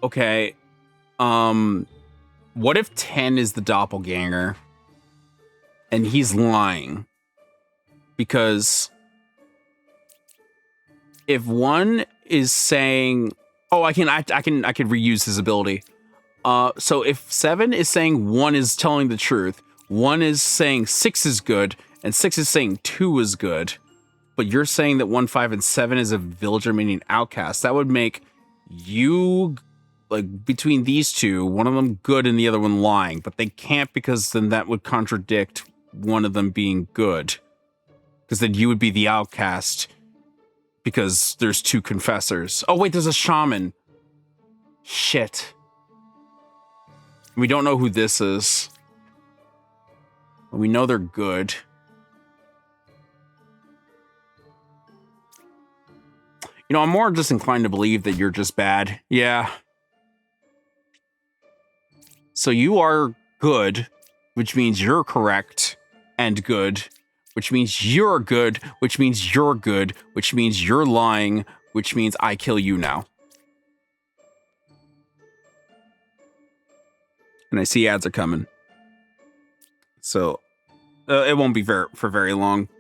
Okay. What if 10 is the doppelganger and he's lying? Because if 1 is saying, oh, I can reuse his ability. So if 7 is saying 1 is telling the truth, 1 is saying 6 is good, and 6 is saying 2 is good, but you're saying that 1, 5, and 7 is a villager, meaning outcast, that would make you, like, between these two, one of them good and the other one lying, but they can't, because then that would contradict one of them being good. Because then you would be the outcast, because there's 2 confessors. Oh, wait, there's a shaman. Shit. We don't know who this is. We know they're good. You know, I'm more just inclined to believe that you're just bad. Yeah. So you are good, which means you're correct, and good, which means you're good, which means you're good, which means you're lying, which means I kill you now. And I see ads are coming. So it won't be for very long.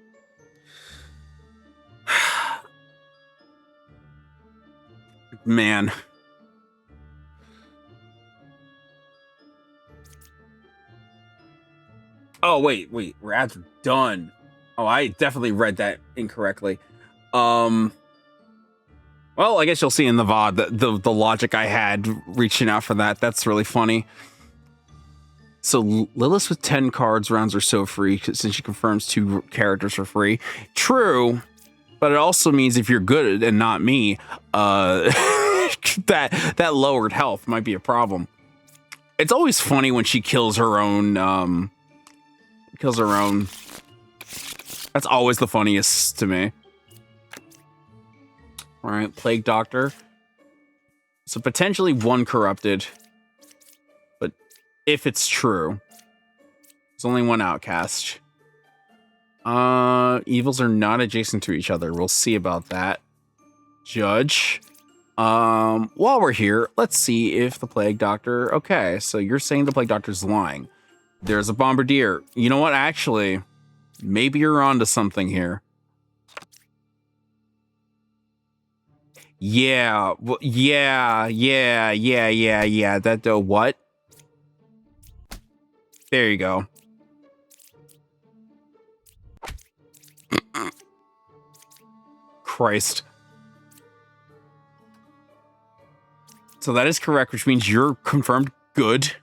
Man. Oh, wait. Ads are done. Oh, I definitely read that incorrectly. Well, I guess you'll see in the VOD the logic I had reaching out for that. That's really funny. So Lilith with 10 cards rounds are so free since she confirms 2 characters for free. True, but it also means if you're good and not me, that lowered health might be a problem. It's always funny when she kills her own. That's always the funniest to me. All right, Plague Doctor. So potentially 1 corrupted. But if it's true, there's only 1 outcast. Evils are not adjacent to each other. We'll see about that. Judge. While we're here, let's see if the Plague Doctor... Okay, so you're saying the Plague Doctor's lying. There's a Bombardier. You know what? Actually, maybe you're onto something here. Yeah. Yeah. That, what? There you go. Christ. So that is correct, which means you're confirmed good.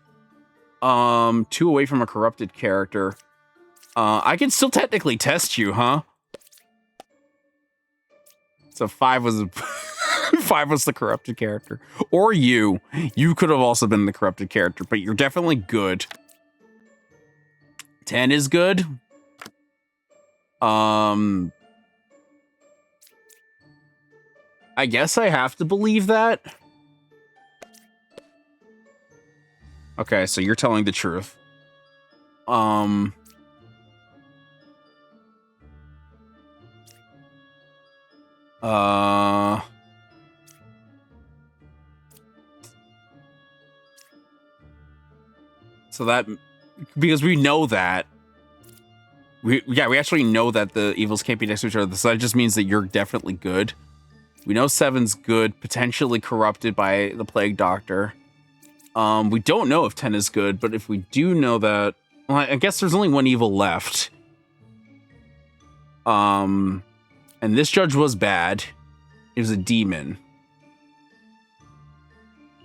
2 away from a corrupted character. I can still technically test you, huh? So 5 was 5 was the corrupted character. Or you. You could have also been the corrupted character, but you're definitely good. 10 is good. I guess I have to believe that. Okay, so you're telling the truth. So that because we know that. We actually know that the evils can't be next to each other. So that just means that you're definitely good. We know 7's good, potentially corrupted by the Plague Doctor. We don't know if 10 is good, but if we do know that, well, I guess there's only one evil left. And this judge was bad. It was a demon.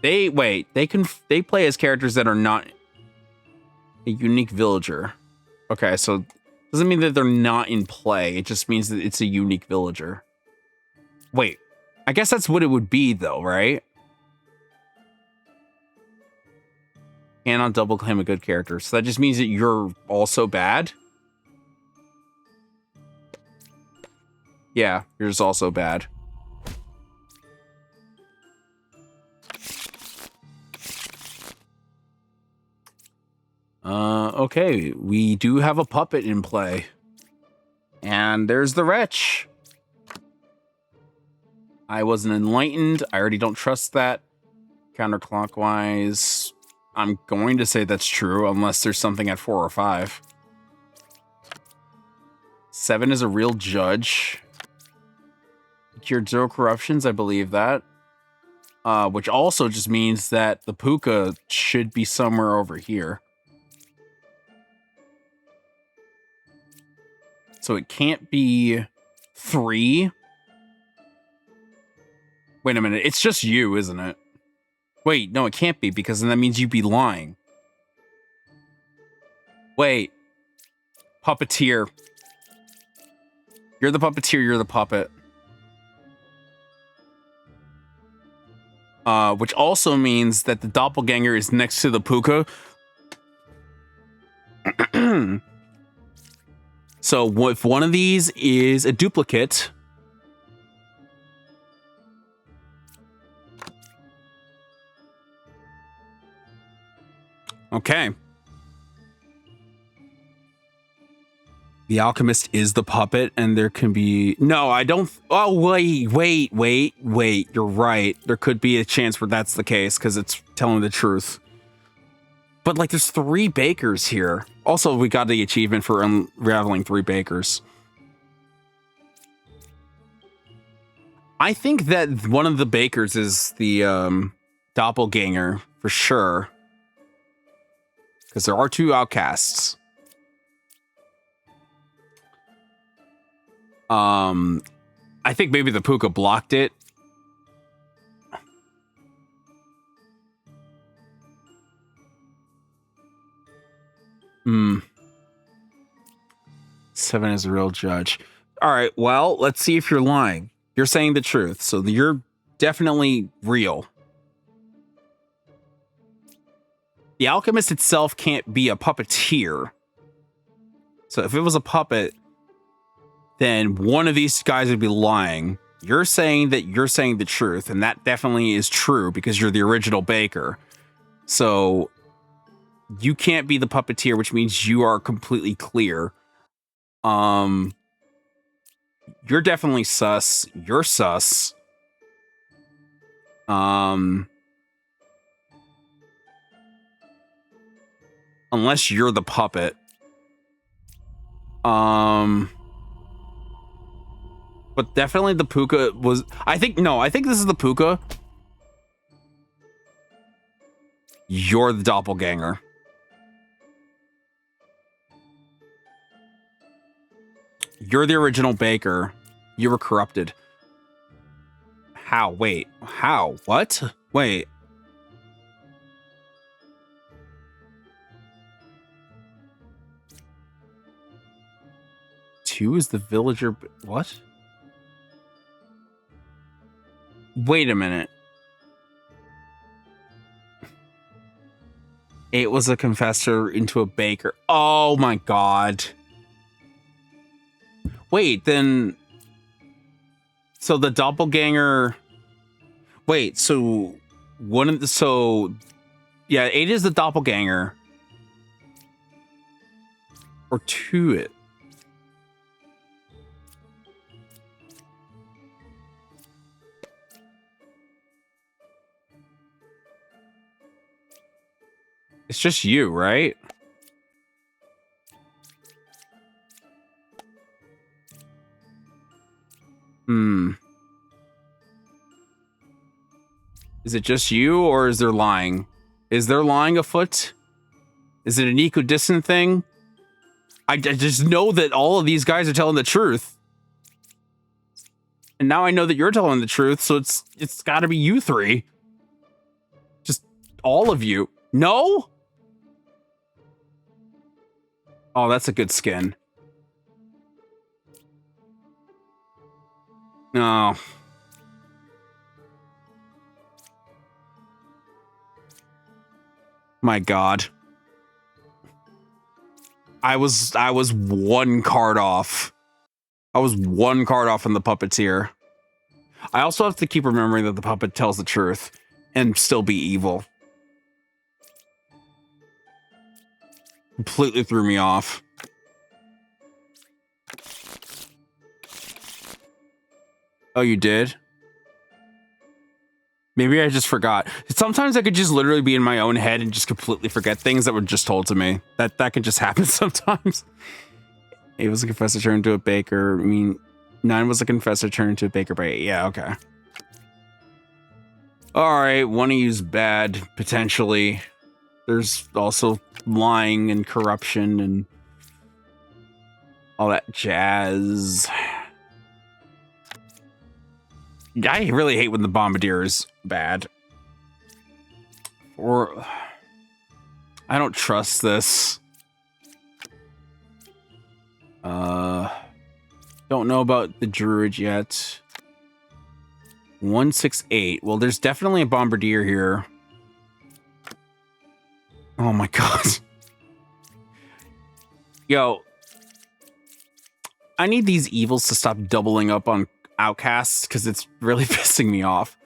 They play as characters that are not a unique villager. Okay, so doesn't mean that they're not in play. It just means that it's a unique villager. Wait, I guess that's what it would be though, right? Cannot double claim a good character. So that just means that you're also bad? Yeah, you're just also bad. Okay, we do have a puppet in play. And there's the wretch. I wasn't enlightened. I already don't trust that. Counterclockwise. I'm going to say that's true, unless there's something at 4 or 5. 7 is a real judge. Cured 0 corruptions, I believe that. Which also just means that the Puka should be somewhere over here. So it can't be 3. Wait a minute, it's just you, isn't it? Wait, no, it can't be, because then that means you'd be lying. Wait. Puppeteer. You're the puppeteer, you're the puppet. Which also means that the doppelganger is next to the Puka. So if one of these is a duplicate... Okay. The alchemist is the puppet, and there can be... No, I don't... Oh, wait. You're right. There could be a chance where that's the case, because it's telling the truth. But, like, there's 3 bakers here. Also, we got the achievement for unraveling 3 bakers. I think that one of the bakers is the doppelganger, for sure. Because there are 2 outcasts. I think maybe the Puka blocked it. Hmm. 7 is a real judge. All right, well, let's see if you're lying. You're saying the truth, so you're definitely real. The alchemist itself can't be a puppeteer. So if it was a puppet, then one of these guys would be lying. You're saying that you're saying the truth, and that definitely is true because you're the original baker. So you can't be the puppeteer, which means you are completely clear. You're definitely sus. You're sus. Unless you're the puppet. But definitely the Puka was... I think this is the Puka. You're the doppelganger. You're the original baker. You were corrupted. How? Wait. How? What? Wait. Two is the villager... What? Wait a minute. 8 was a confessor into a baker. Oh my god. Wait, then... So the doppelganger... Wait, so... One of the... So... Yeah, 8 is the doppelganger. Or 2 it. It's just you, right? Is it just you, or is there lying? Is there lying afoot? Is it an equidistant thing? I just know that all of these guys are telling the truth. And now I know that you're telling the truth, so it's got to be you three. Just all of you. No? Oh, that's a good skin. No. My God. I was one card off. I was one card off in the puppeteer. I also have to keep remembering that the puppet tells the truth and still be evil. Completely threw me off. Oh, you did? Maybe I just forgot. Sometimes I could just literally be in my own head and just completely forget things that were just told to me. That can just happen sometimes. 8 was a confessor turned into a baker. I mean, 9 was a confessor turned into a baker by 8. Yeah, okay. Alright, one of you's bad, potentially. There's also lying and corruption and all that jazz. I really hate when the bombardier is bad. Or I don't trust this. Don't know about the druid yet. 168. Well, there's definitely a bombardier here. Oh my God. Yo. I need these evils to stop doubling up on outcasts because it's really pissing me off.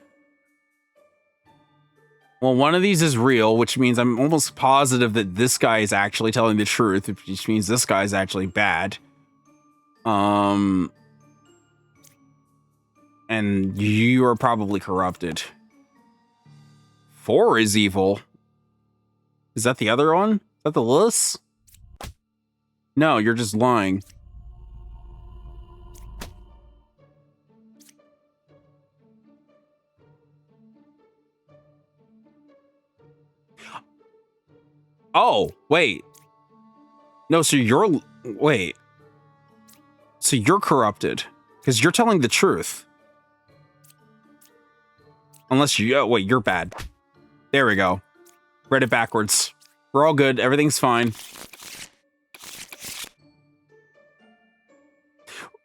Well, one of these is real, which means I'm almost positive that this guy is actually telling the truth, which means this guy is actually bad. And you are probably corrupted. 4 is evil. Is that the other one? Is that the Lilith? No, you're just lying. Oh, wait. No, so you're... Wait. So you're corrupted. Because you're telling the truth. Unless you... Oh, wait, you're bad. There we go. Read it backwards. We're all good. Everything's fine.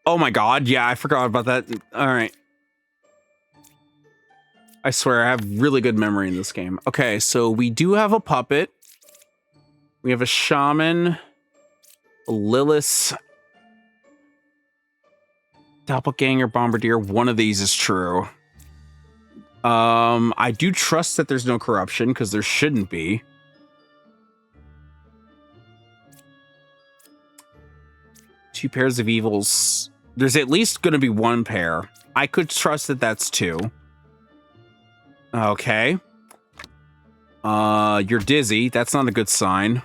Oh my God. Yeah, I forgot about that. All right. I swear, I have really good memory in this game. Okay, so we do have a puppet. We have a shaman. A Lilith. Doppelganger, bombardier. One of these is true. I do trust that there's no corruption, because there shouldn't be. Two pairs of evils. There's at least going to be one pair. I could trust that that's 2. Okay. You're dizzy. That's not a good sign.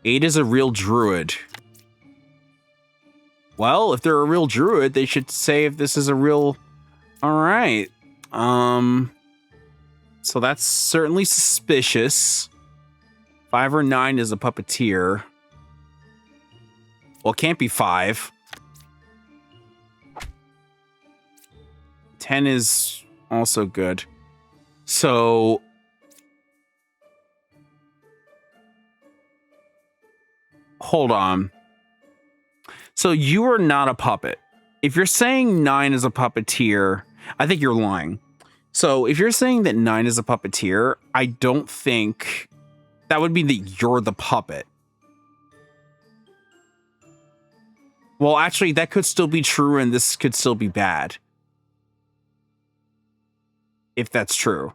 8 is a real druid. Well, if they're a real druid, they should say if this is a real... All right. So that's certainly suspicious. 5 or 9 is a puppeteer. Well, it can't be 5. 10 is also good. So... Hold on. So you are not a puppet. If you're saying 9 is a puppeteer, I think you're lying. So if you're saying that 9 is a puppeteer, I don't think that would mean that you're the puppet. Well, actually, that could still be true, and this could still be bad. If that's true.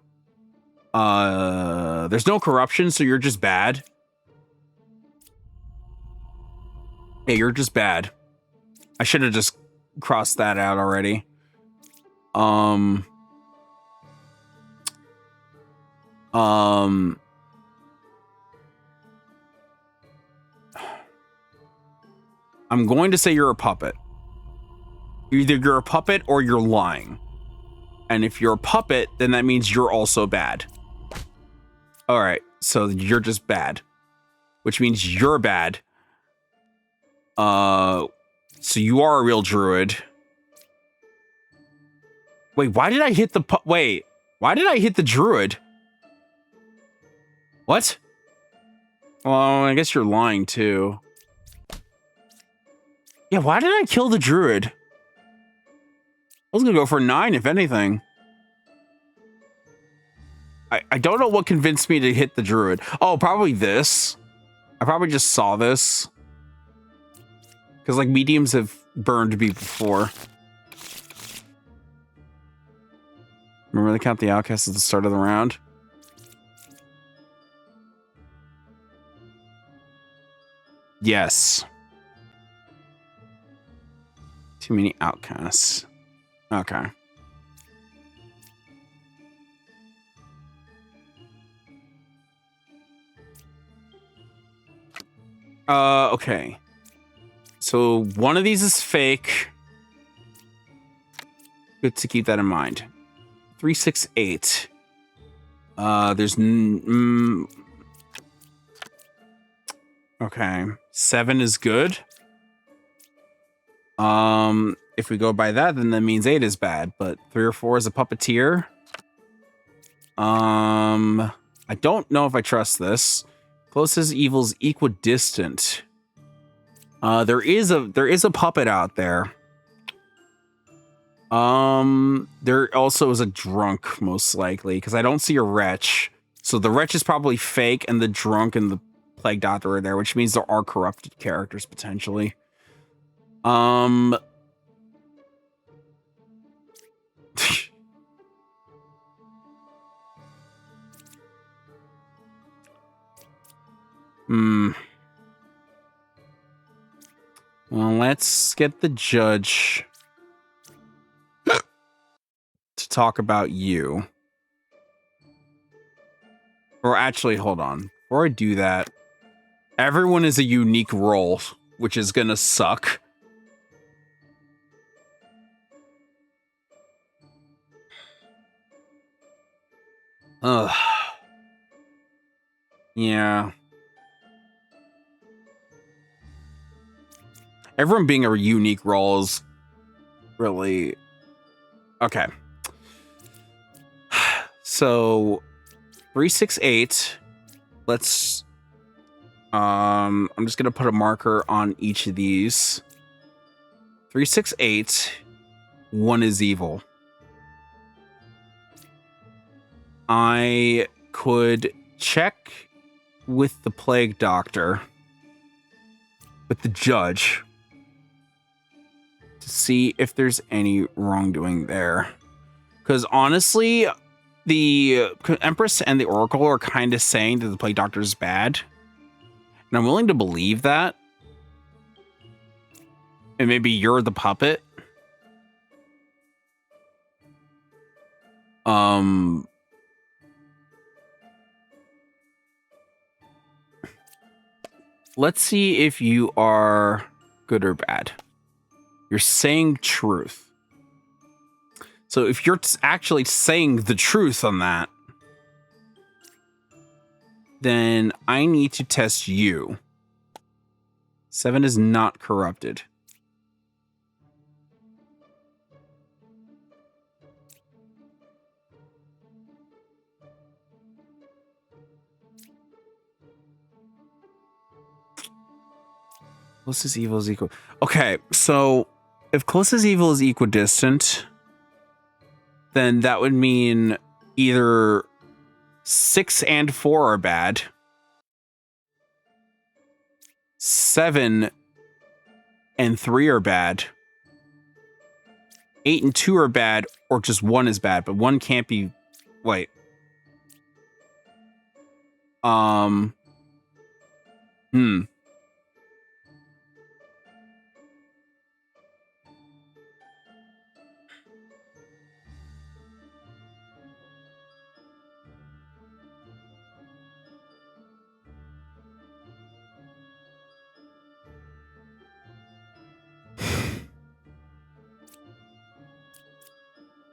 There's no corruption, so you're just bad. Yeah, you're just bad. I should have just crossed that out already. I'm going to say you're a puppet. Either you're a puppet or you're lying. And if you're a puppet, then that means you're also bad. All right, so you're just bad, which means you're bad. So you are a real druid. Wait, why did I hit the why did I hit the druid? What? Well, I guess you're lying too. Yeah, why did I kill the druid? I was gonna go for 9, if anything. I don't know what convinced me to hit the druid. Oh, probably this. I probably just saw this. Because, like, mediums have burned me before. Remember they count the outcasts at the start of the round? Yes. Too many outcasts. Okay. Okay. So one of these is fake. Good to keep that in mind. 3, 6, 8. There's okay. 7 is good. If we go by that, then that means 8 is bad, but 3 or 4 is a puppeteer. I don't know if I trust this. Closest evil's equidistant. There is a puppet out there. There also is a drunk, most likely, because I don't see a wretch. So the wretch is probably fake, and the drunk and the plague doctor are there, which means there are corrupted characters potentially. Well, let's get the judge to talk about you. Or actually, hold on. Before I do that, everyone is a unique role, which is gonna suck. Ugh. Yeah. Everyone being a unique role is really... Okay. So, 3, 6, 8. Let's... I'm just gonna put a marker on each of these. 3, 6, 8. 1 is evil. I could check with the plague doctor, with the judge, to see if there's any wrongdoing there. Because honestly, the Empress and the Oracle are kind of saying that the plague doctor is bad. And I'm willing to believe that. And maybe you're the puppet. Let's see if you are good or bad. You're saying truth. So if you're actually saying the truth on that, then I need to test you. 7 is not corrupted. Closest evil is equal. Okay, so if closest evil is equidistant, then that would mean either 6 and 4 are bad. 7 and 3 are bad. 8 and 2 are bad, or just 1 is bad, but 1 can't be... Wait.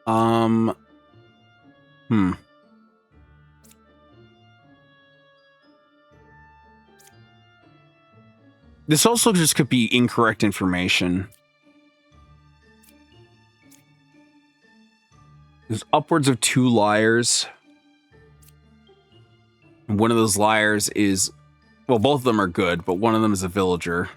Um, hmm. This also just could be incorrect information. There's upwards of 2 liars. And one of those liars is, well, both of them are good, but one of them is a villager.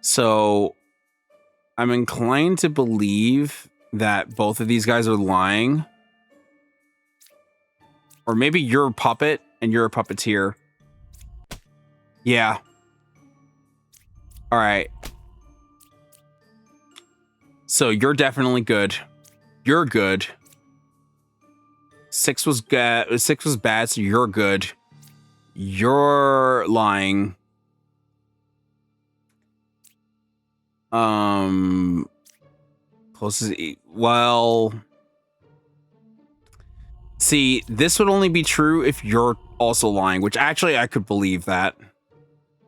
So I'm inclined to believe that both of these guys are lying. Or maybe you're a puppet and you're a puppeteer. Yeah. All right. So you're definitely good. You're good. 6 was good. 6 was bad, so you're good. You're lying. Closest. Well, see, this would only be true if you're also lying, which actually I could believe that.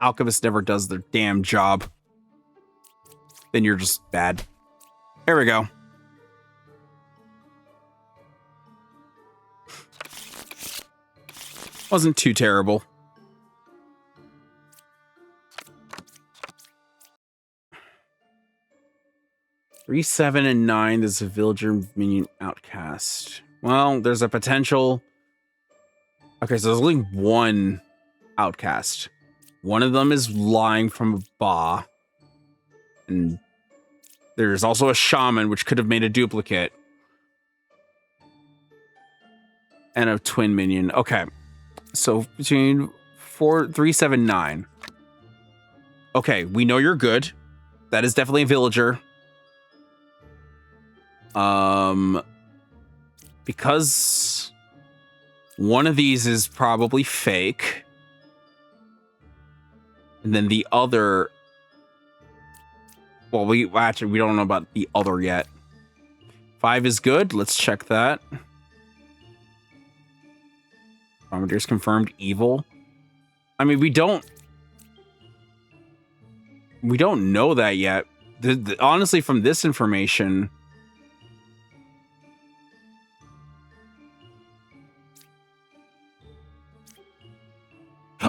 Alchemist never does their damn job. Then you're just bad. Here we go. Wasn't too terrible. Three, 7, and 9. There's a villager minion outcast. Well, there's a potential. Okay, so there's only one outcast. One of them is lying from a ba. And there's also a shaman, which could have made a duplicate. And a twin minion. Okay. So between 4, 3, 7, 9. Okay, we know you're good. That is definitely a villager. Because one of these is probably fake. And then the other, well, we don't know about the other yet. 5 is good. Let's check that. Bombardier's confirmed evil. I mean, we don't know that yet. Honestly, from this information,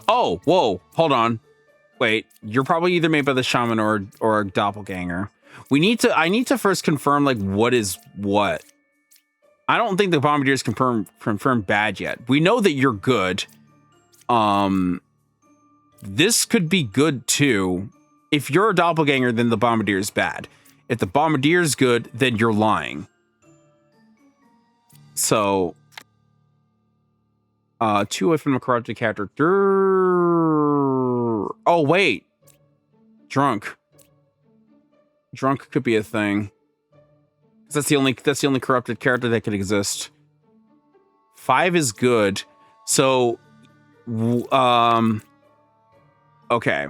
oh, whoa, hold on. Wait, you're probably either made by the shaman or a doppelganger. I need to first confirm, like, what is what. I don't think the Bombardier is confirmed bad yet. We know that you're good. This could be good too. If you're a doppelganger, then the Bombardier is bad. If the Bombardier is good, then you're lying. So, 2 away from the corrupted character. Oh wait, drunk. Drunk could be a thing. That's the only corrupted character that could exist. 5 is good. So, okay.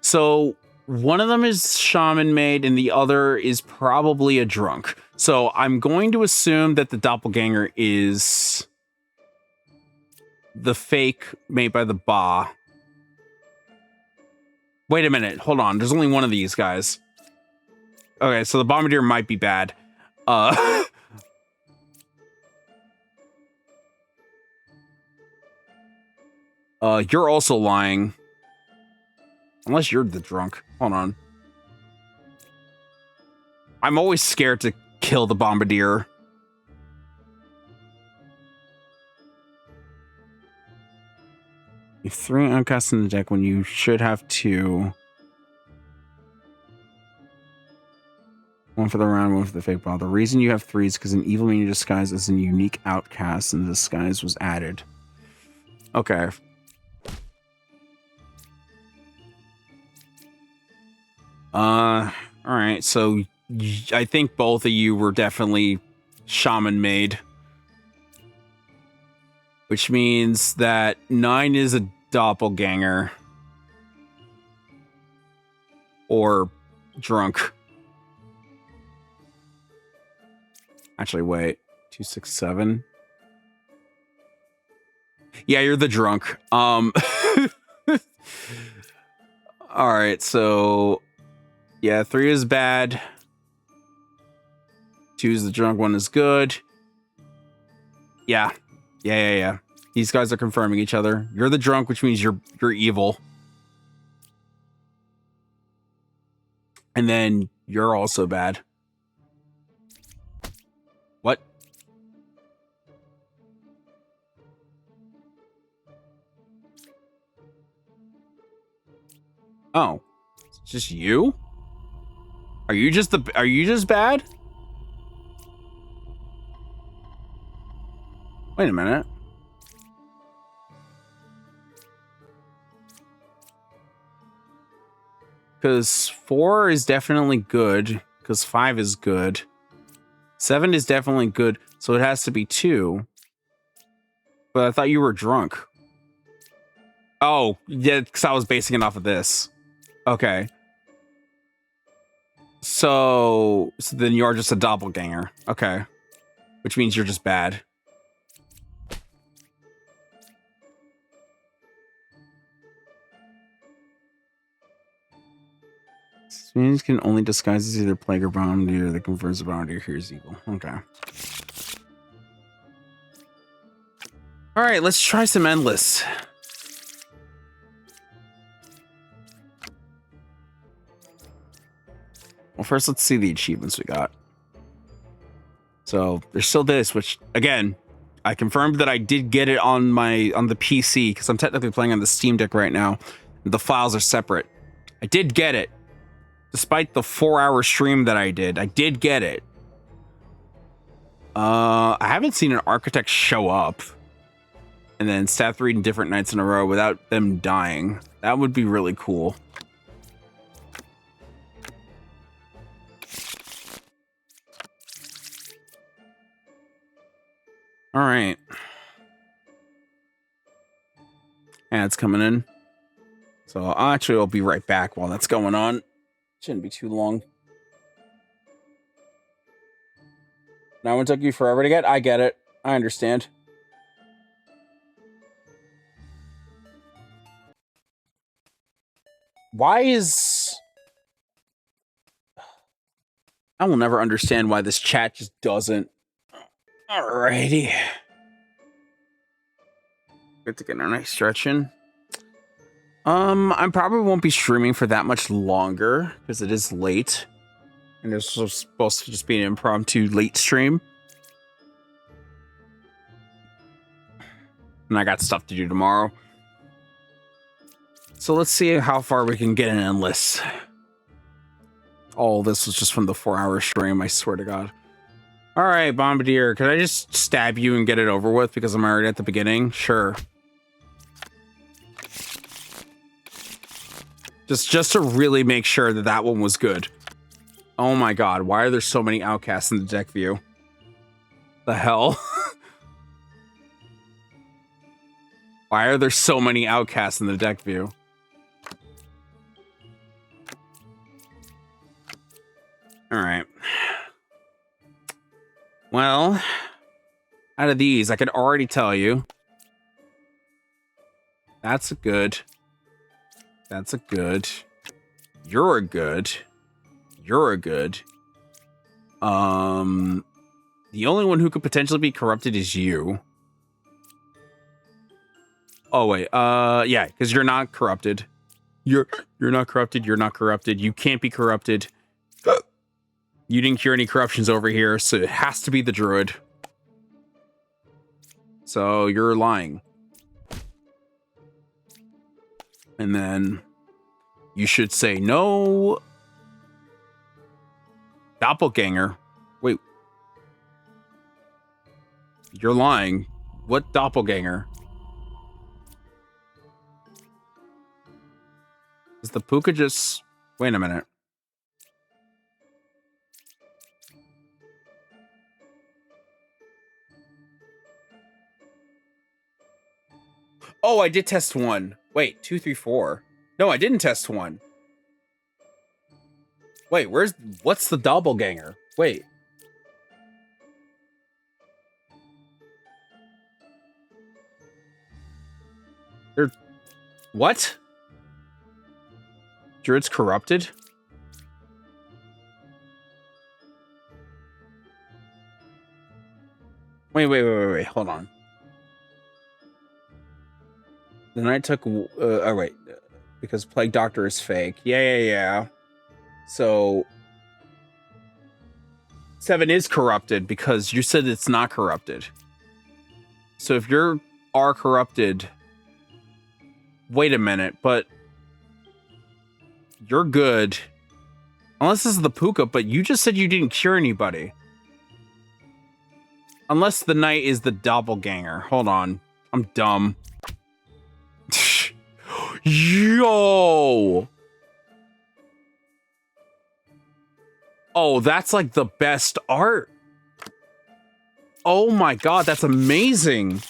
So one of them is shaman made and the other is probably a drunk. So I'm going to assume that the doppelganger is the fake made by the Ba. Wait a minute. Hold on. There's only one of these guys. Okay, so the Bombardier might be bad. You're also lying. Unless you're the drunk. Hold on. I'm always scared to kill the Bombardier. You have 3 outcasts in the deck when you should have 2. 1 for the round, 1 for the fake ball. The reason you have 3 is because an evil minion disguise is a unique outcast and the disguise was added. Okay. Alright, so I think both of you were definitely shaman made. Which means that 9 is a doppelganger. Or drunk. Actually, wait. 2, 6, 7. Yeah, you're the drunk. All right, so yeah, 3 is bad. 2 is the drunk, 1 is good. Yeah. These guys are confirming each other. You're the drunk, which means you're evil. And then you're also bad. What? Oh. It's just you? Are you just bad? Wait a minute. Because 4 is definitely good. Because 5 is good. 7 is definitely good. So it has to be 2. But I thought you were drunk. Oh, yeah, because I was basing it off of this. Okay. So then you are just a doppelganger. Okay. Which means you're just bad. Students can only disguise as either plague or bounty, or that confers the bounty or hears evil. Okay. Alright, let's try some endless. Well, first let's see the achievements we got. So there's still this, which again, I confirmed that I did get it on the PC because I'm technically playing on the Steam Deck right now. The files are separate. I did get it. Despite the 4-hour stream that I did get it. I haven't seen an architect show up and then stat 3 different nights in a row without them dying. That would be really cool. All right. Yeah, it's coming in. So I'll be right back while that's going on. Shouldn't be too long. Now it took you forever to get? I get it. I understand. Why is... I will never understand why this chat just doesn't. Alrighty. Good to get a nice stretch in. I probably won't be streaming for that much longer because it is late. And it's supposed to just be an impromptu late stream. And I got stuff to do tomorrow. So let's see how far we can get in endless. All this was just from the 4-hour stream, I swear to God. All right, Bombardier, could I just stab you and get it over with because I'm already at the beginning? Sure. Just to really make sure that that one was good. Oh my God, why are there so many outcasts in the deck view? The hell? Why are there so many outcasts in the deck view? All right. Well, out of these, I could already tell you. That's a good. That's a good. You're a good. You're a good. The only one who could potentially be corrupted is you. Oh wait, yeah, because you're not corrupted. You're not corrupted. You're not corrupted. You can't be corrupted. You didn't cure any corruptions over here, so it has to be the druid. So you're lying. And then you should say no. Doppelganger. Wait. You're lying. What doppelganger? Is the puka just... Wait a minute. Oh, I did test 1. Wait, 2, 3, 4. No, I didn't test 1. Wait, what's the doppelganger? Wait. They're what? Druid's corrupted? Wait. Hold on. The knight took. Oh wait, because Plague Doctor is fake. Yeah. So 7 is corrupted because you said it's not corrupted. So if you are corrupted, wait a minute, but you're good. Unless this is the Puka, but you just said you didn't cure anybody. Unless the knight is the doppelganger. Hold on. I'm dumb. Yo! Oh, that's like the best art. Oh my god, that's amazing.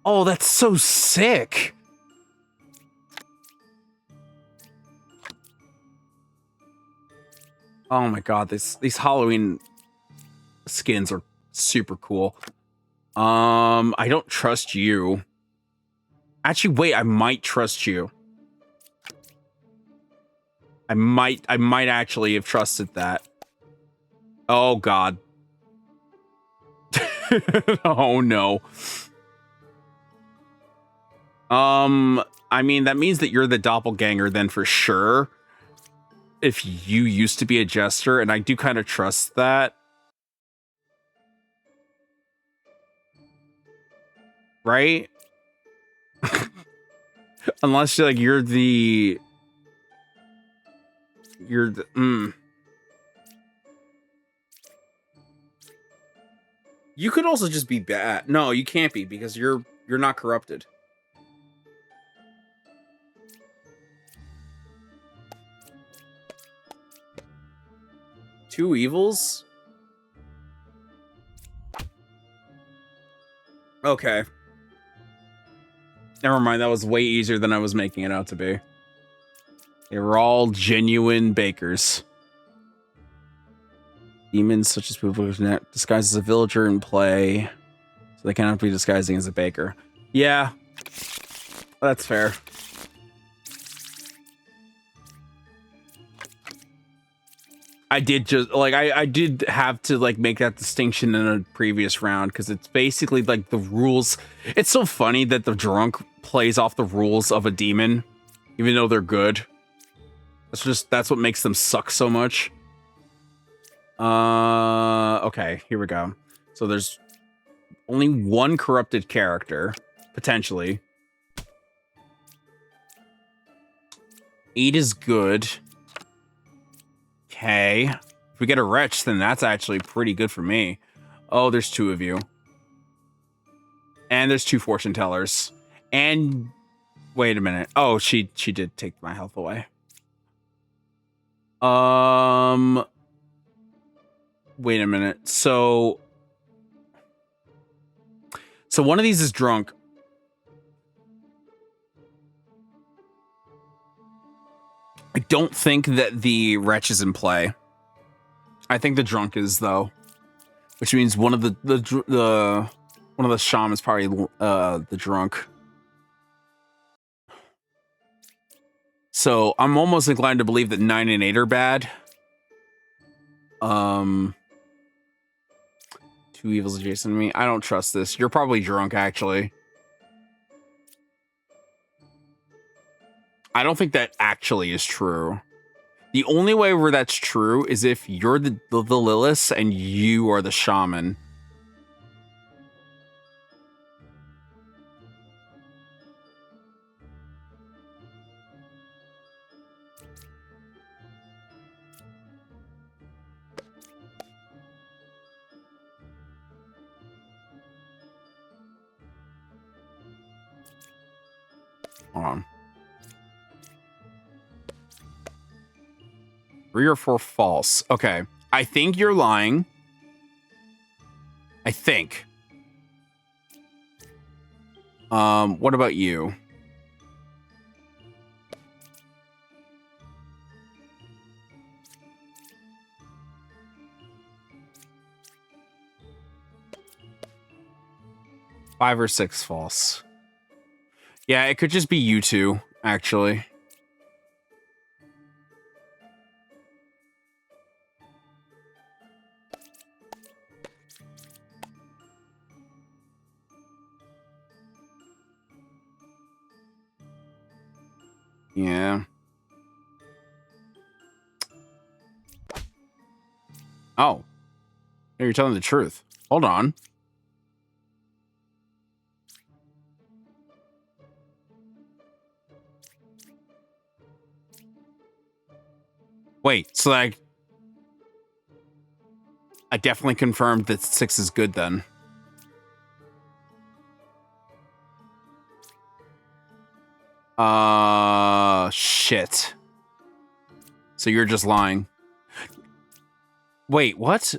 Oh, that's so sick. Oh my god, these Halloween skins are super cool. I don't trust you. Actually, wait, I might trust you. I might actually have trusted that. Oh god. Oh no. I mean, that means that you're the doppelganger then for sure. If you used to be a jester, and I do kind of trust that. Right? Unless you're the You could also just be bad. No, you can't be because you're not corrupted. Two evils? Okay. Never mind, that was way easier than I was making it out to be. They were all genuine bakers. Demons such as people disguised as a villager and play, so they cannot be disguising as a baker. Yeah, that's fair. I did just like I did have to like make that distinction in a previous round because it's basically like the rules. It's so funny that the drunk plays off the rules of a demon, even though they're good. That's what makes them suck so much. Okay, here we go. So there's only one corrupted character, potentially. 8 is good. Okay. If we get a wretch, then that's actually pretty good for me. Oh, there's 2 of you. And there's 2 fortune tellers. And wait a minute. Oh, she did take my health away. Wait a minute. So one of these is drunk. I don't think that the wretch is in play. I think the drunk is though, which means one of the shaman is probably the drunk. So I'm almost inclined to believe that 9 and 8 are bad. 2 evils adjacent to me. I don't trust this. You're probably drunk, actually. I don't think that actually is true. The only way where that's true is if you're the Lilith and you are the shaman. Hold on. 3 or 4 false. Okay. I think you're lying. I think. What about you? 5 or 6 false. Yeah, it could just be you two, actually. Yeah. Oh. You're telling the truth. Hold on. Wait, so like I definitely confirmed that 6 is good then. Shit. So you're just lying. Wait, what?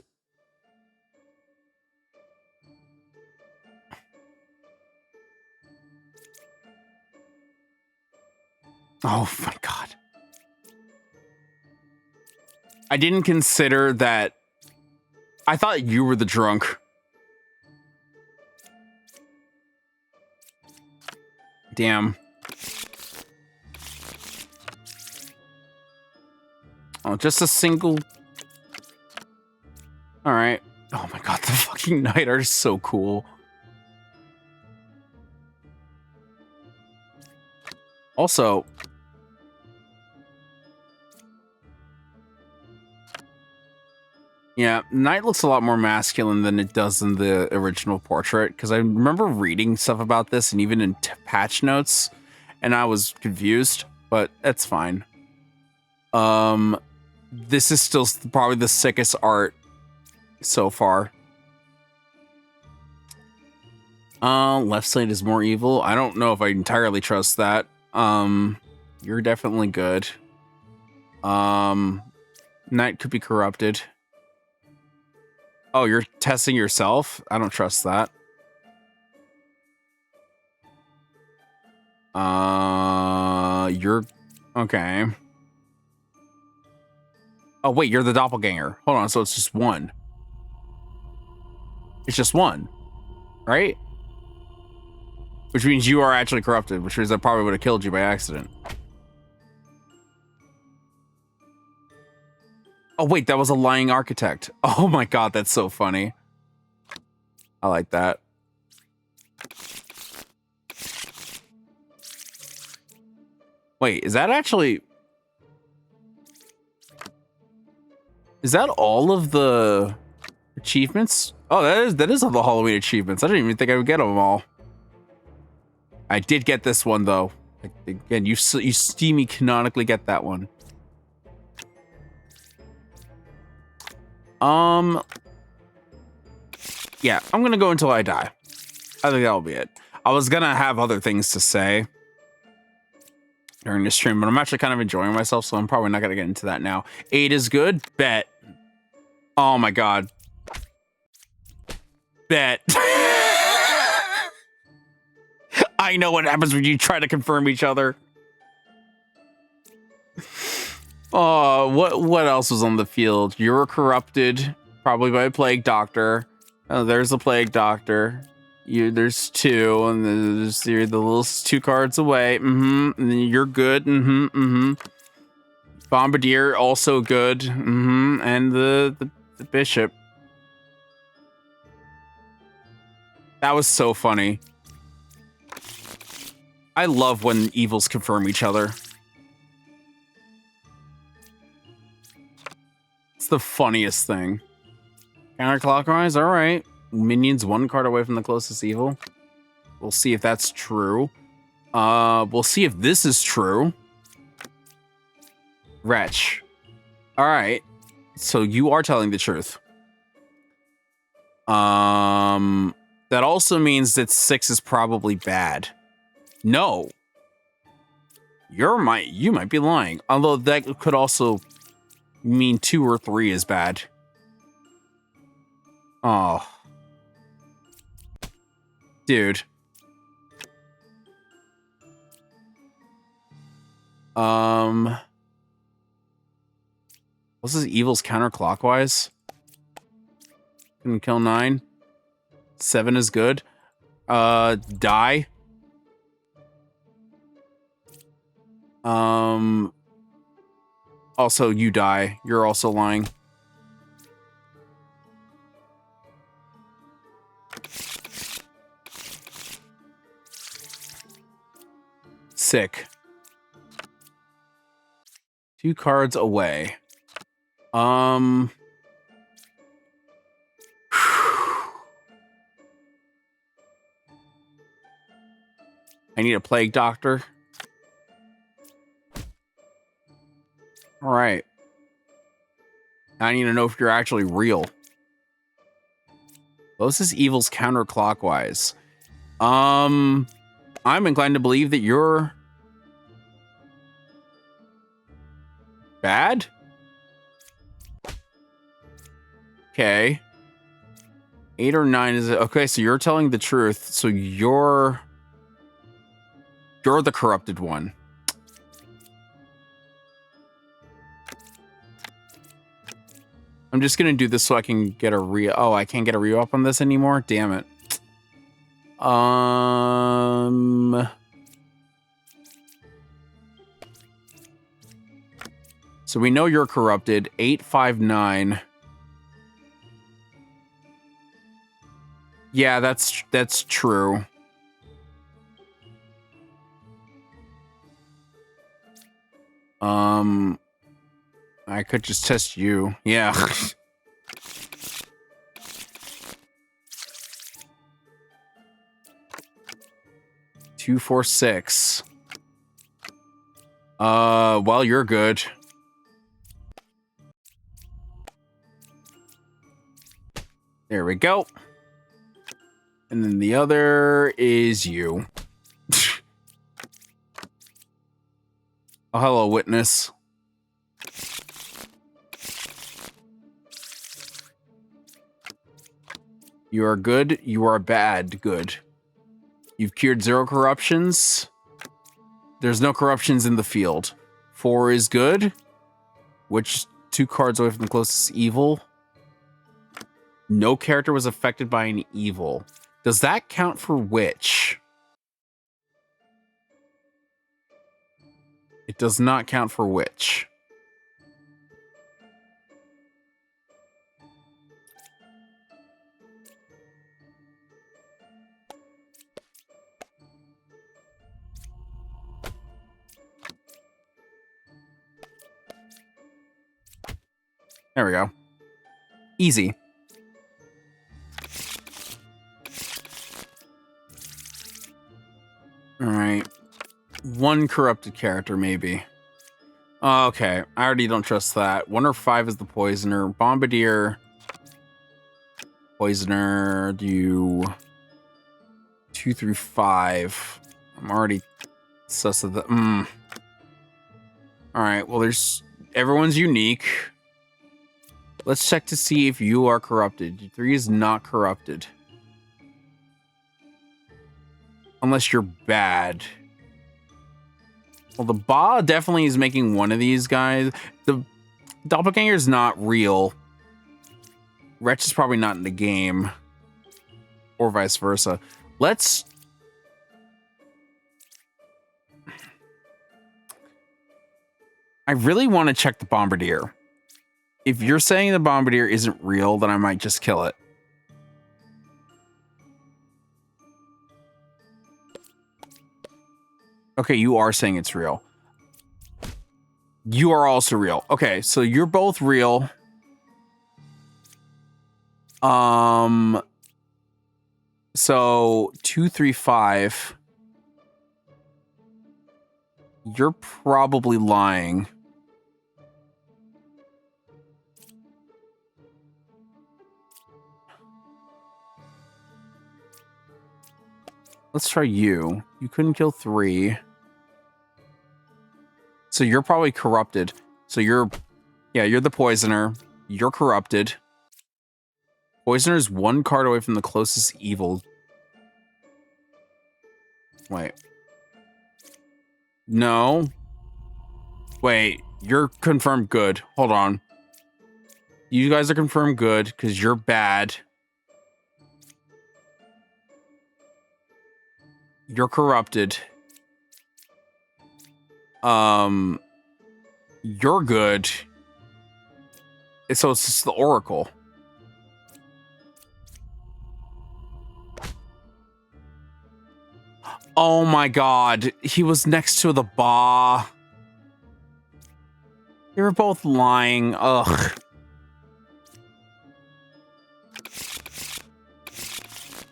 Oh my god. I didn't consider that. I thought you were the drunk. Damn. Oh, just a single. All right. Oh my god, the fucking night art is so cool. Also, yeah, Night looks a lot more masculine than it does in the original portrait, because I remember reading stuff about this and even in patch notes, and I was confused, but that's fine. This is still probably the sickest art so far. Left side is more evil. I don't know if I entirely trust that. You're definitely good. Night could be corrupted. Oh, you're testing yourself? I don't trust that. You're okay. Oh, wait, you're the doppelganger. Hold on, so it's just one. It's just one, right? Which means you are actually corrupted, which means I probably would have killed you by accident. Oh, wait, that was a lying architect. Oh my god, that's so funny. I like that. Wait, is that actually... Is that all of the achievements? Oh, that is all the Halloween achievements. I didn't even think I would get them all. I did get this one, though. Again, you see me canonically get that one. Yeah, I'm gonna go until I die. I think that'll be it. I was gonna have other things to say during the stream, but I'm actually kind of enjoying myself, so I'm probably not gonna get into that now. 8 is good. Bet. Oh my god. Bet. I know what happens when you try to confirm each other. Oh, what else was on the field? You were corrupted, probably by a plague doctor. Oh, there's a plague doctor. There's 2, and there's the little 2 cards away. And then you're good. Bombardier also good. And the bishop. That was so funny. I love when evils confirm each other. It's the funniest thing. Counterclockwise, all right. Minions 1 card away from the closest evil. We'll see if that's true. We'll see if this is true. Wretch. All right. So you are telling the truth. That also means that 6 is probably bad. No. You might be lying. Although that could also mean 2 or 3 is bad. Oh. Dude. What's this evil's counterclockwise? Can kill 9. 7 is good. Die. Also, you die. You're also lying. Sick. 2 cards away. I need a plague doctor. All right. I need to know if you're actually real. Closest evil's counterclockwise. I'm inclined to believe that you're bad. Okay. 8 or 9 is it? Okay, so you're telling the truth. So you're the corrupted one. I'm just gonna do this so I can get a re. Oh, I can't get a re-up on this anymore. Damn it. So we know you're corrupted. 859. Yeah, that's true. I could just test you. Yeah. Two, 4, 6. Well, you're good. There we go. And then the other is you. Oh, hello, witness. You are good. You are bad. Good. You've cured 0 corruptions. There's no corruptions in the field. 4 is good. Which 2 cards away from the closest evil? No character was affected by an evil. Does that count for which? It does not count for which. There we go. Easy. All right. 1 corrupted character, maybe. Okay, I already don't trust that. 1 or 5 is the poisoner. Bombardier. Poisoner. Do 2 through 5. I'm already sus of the. All right. Well, everyone's unique. Let's check to see if you are corrupted. 3 is not corrupted. Unless you're bad. Well, the Ba definitely is making one of these guys. The Doppelganger is not real. Wretch is probably not in the game. Or vice versa. I really want to check the Bombardier. If you're saying the Bombardier isn't real, then I might just kill it. Okay, you are saying it's real. You are also real. Okay, so you're both real. So 2, 3, 5. You're probably lying. Let's try you. You couldn't kill 3. So you're probably corrupted. So you're the poisoner. You're corrupted. Poisoner is 1 card away from the closest evil. Wait. No. Wait, you're confirmed good. Hold on. You guys are confirmed good because you're bad. You're corrupted. You're good. So it's just the Oracle. Oh my god. He was next to the Ba. They were both lying. Ugh.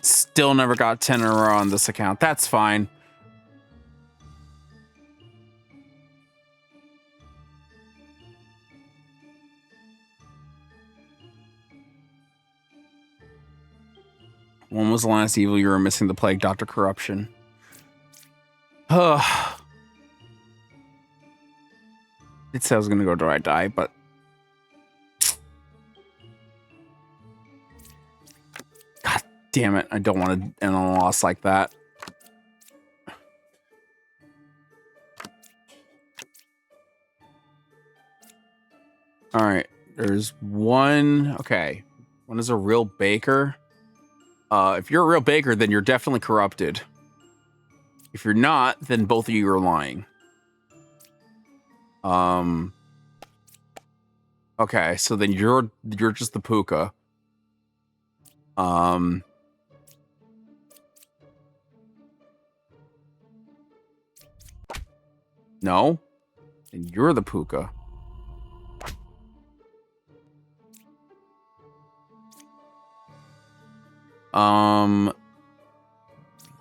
Still never got 10 in a row on this account. That's fine. When was the last evil you were missing the plague, Dr. Corruption? Ugh. It said I was gonna go do I die, but God damn it, I don't want to end on a loss like that. Alright, there's one. Okay. One is a real baker. If you're a real baker, then you're definitely corrupted. If you're not, then both of you are lying. Okay, so then you're just the puka. No. And you're the puka.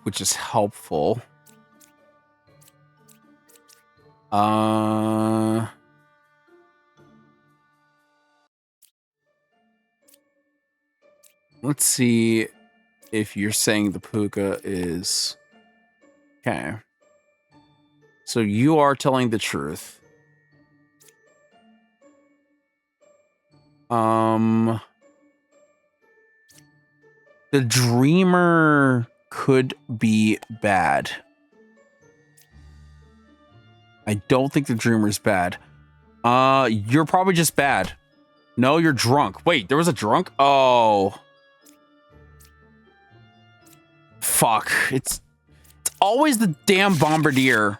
Which is helpful. Let's see if you're saying the puka is okay. So you are telling the truth. The dreamer could be bad. I don't think the dreamer's bad. You're probably just bad. No, you're drunk. Wait, there was a drunk? Oh. Fuck. It's always the damn bombardier.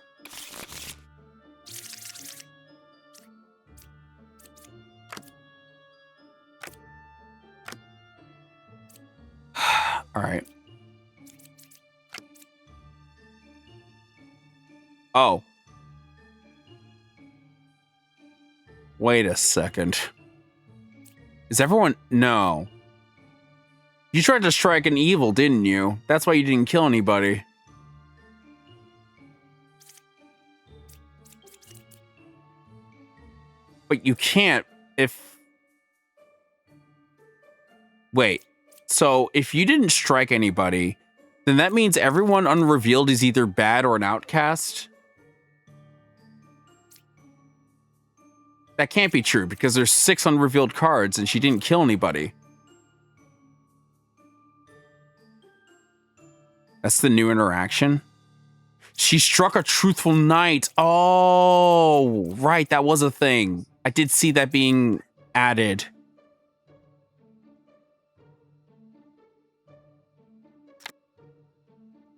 All right. Oh. Wait a second. Is everyone... No. You tried to strike an evil, didn't you? That's why you didn't kill anybody. But you can't if... Wait. So, if you didn't strike anybody, then that means everyone unrevealed is either bad or an outcast? That can't be true, because there's 6 unrevealed cards, and she didn't kill anybody. That's the new interaction. She struck a truthful knight. Oh, right. That was a thing. I did see that being added.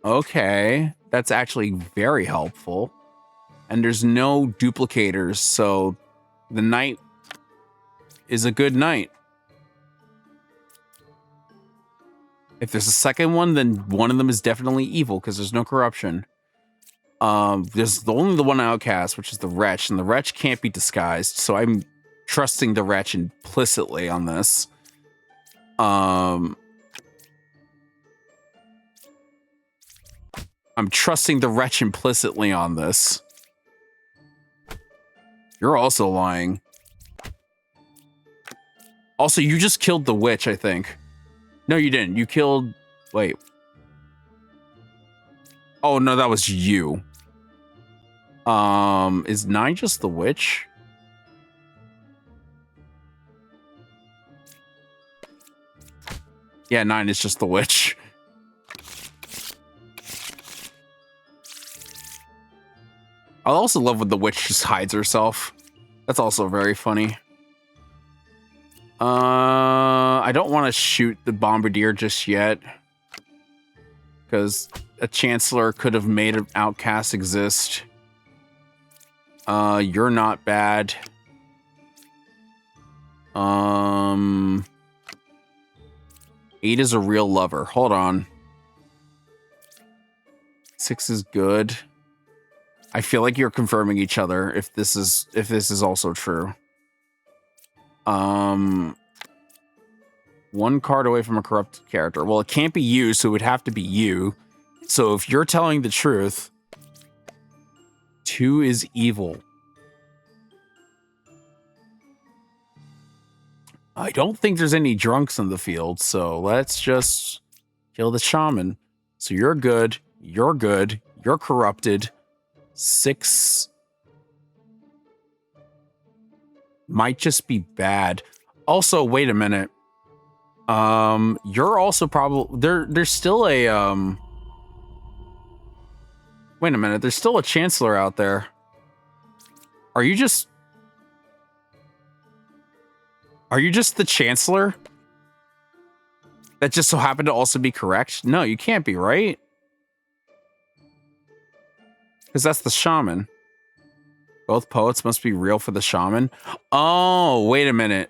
Okay. That's actually very helpful. And there's no duplicators, so the knight is a good knight. If there's a second one, then one of them is definitely evil because there's no corruption. There's only the one outcast, which is the wretch, and the wretch can't be disguised, so I'm trusting the wretch implicitly on this. I'm trusting the wretch implicitly on this. You're also lying. Also, you just killed the witch, I think. No, you didn't. You killed... Wait. Oh, no, that was you. Is 9 just the witch? Yeah, 9 is just the witch. I also love when the witch just hides herself. That's also very funny. I don't want to shoot the bombardier just yet. because a chancellor could have made an outcast exist. You're not bad. 8 is a real lover. Hold on. 6 is good. I feel like you're confirming each other if this is also true. 1 card away from a corrupted character. Well, it can't be you, so it would have to be you. So if you're telling the truth, 2 is evil. I don't think there's any drunks in the field, so let's just kill the shaman. So you're good, you're corrupted. 6 might just be bad. Also, wait a minute. You're also probably there's still a wait a minute, there's still a chancellor out there. Are you just the chancellor? That just so happened to also be correct? No, you can't be, right? Because that's the shaman. Both poets must be real for the shaman. Oh, wait a minute.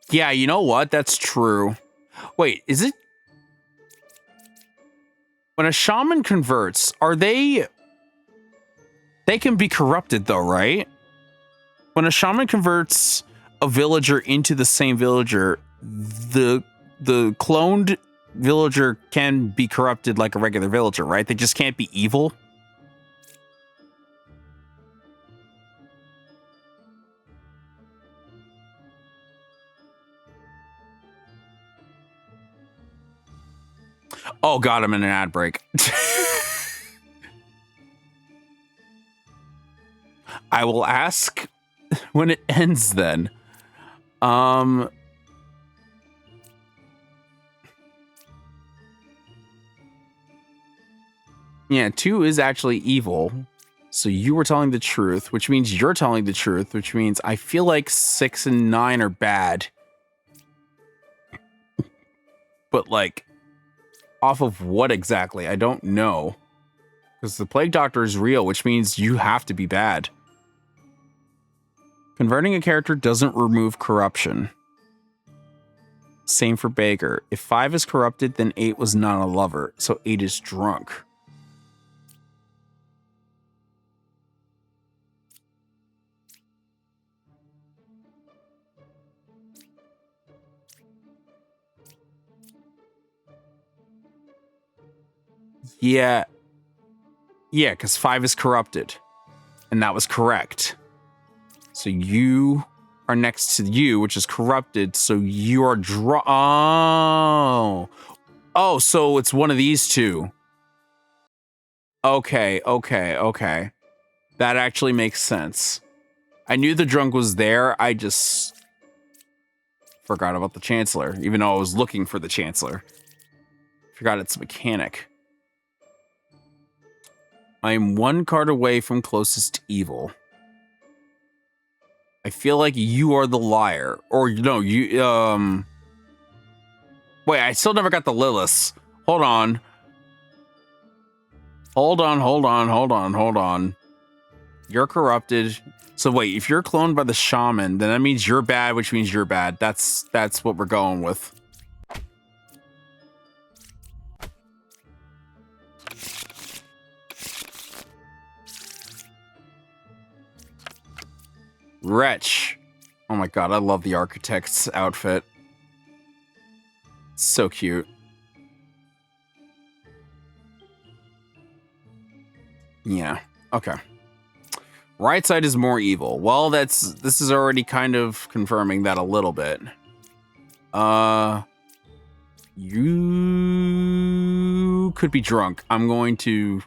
Yeah, you know what? That's true. Wait, is it? When a shaman converts, are they... They can be corrupted though, right? When a shaman converts a villager into the same villager, the cloned villager can be corrupted like a regular villager, right? They just can't be evil. Oh god, I'm in an ad break. I will ask when it ends then. Yeah, 2 is actually evil. So you were telling the truth, which means you're telling the truth, which means I feel like 6 and 9 are bad. But like, off of what exactly? I don't know. Because the Plague Doctor is real, which means you have to be bad. Converting a character doesn't remove corruption. Same for Baker. If 5 is corrupted, then 8 was not a lover, so 8 is drunk. Yeah. Yeah, because 5 is corrupted. And that was correct. So you are next to you, which is corrupted. So you are Oh. Oh, so it's one of these two. Okay. That actually makes sense. I knew the drunk was there. I just forgot about the Chancellor, even though I was looking for the Chancellor. Forgot its mechanic. I am 1 card away from closest to evil. I feel like you are the liar. Or, no, you, Wait, I still never got the Lilith. Hold on. Hold on. You're corrupted. So wait, if you're cloned by the shaman, then that means you're bad, which means you're bad. That's what we're going with. Wretch. Oh my god, I love the architect's outfit. So cute. Yeah, okay. Right side is more evil. Well, this is already kind of confirming that a little bit. You could be drunk. I'm going to...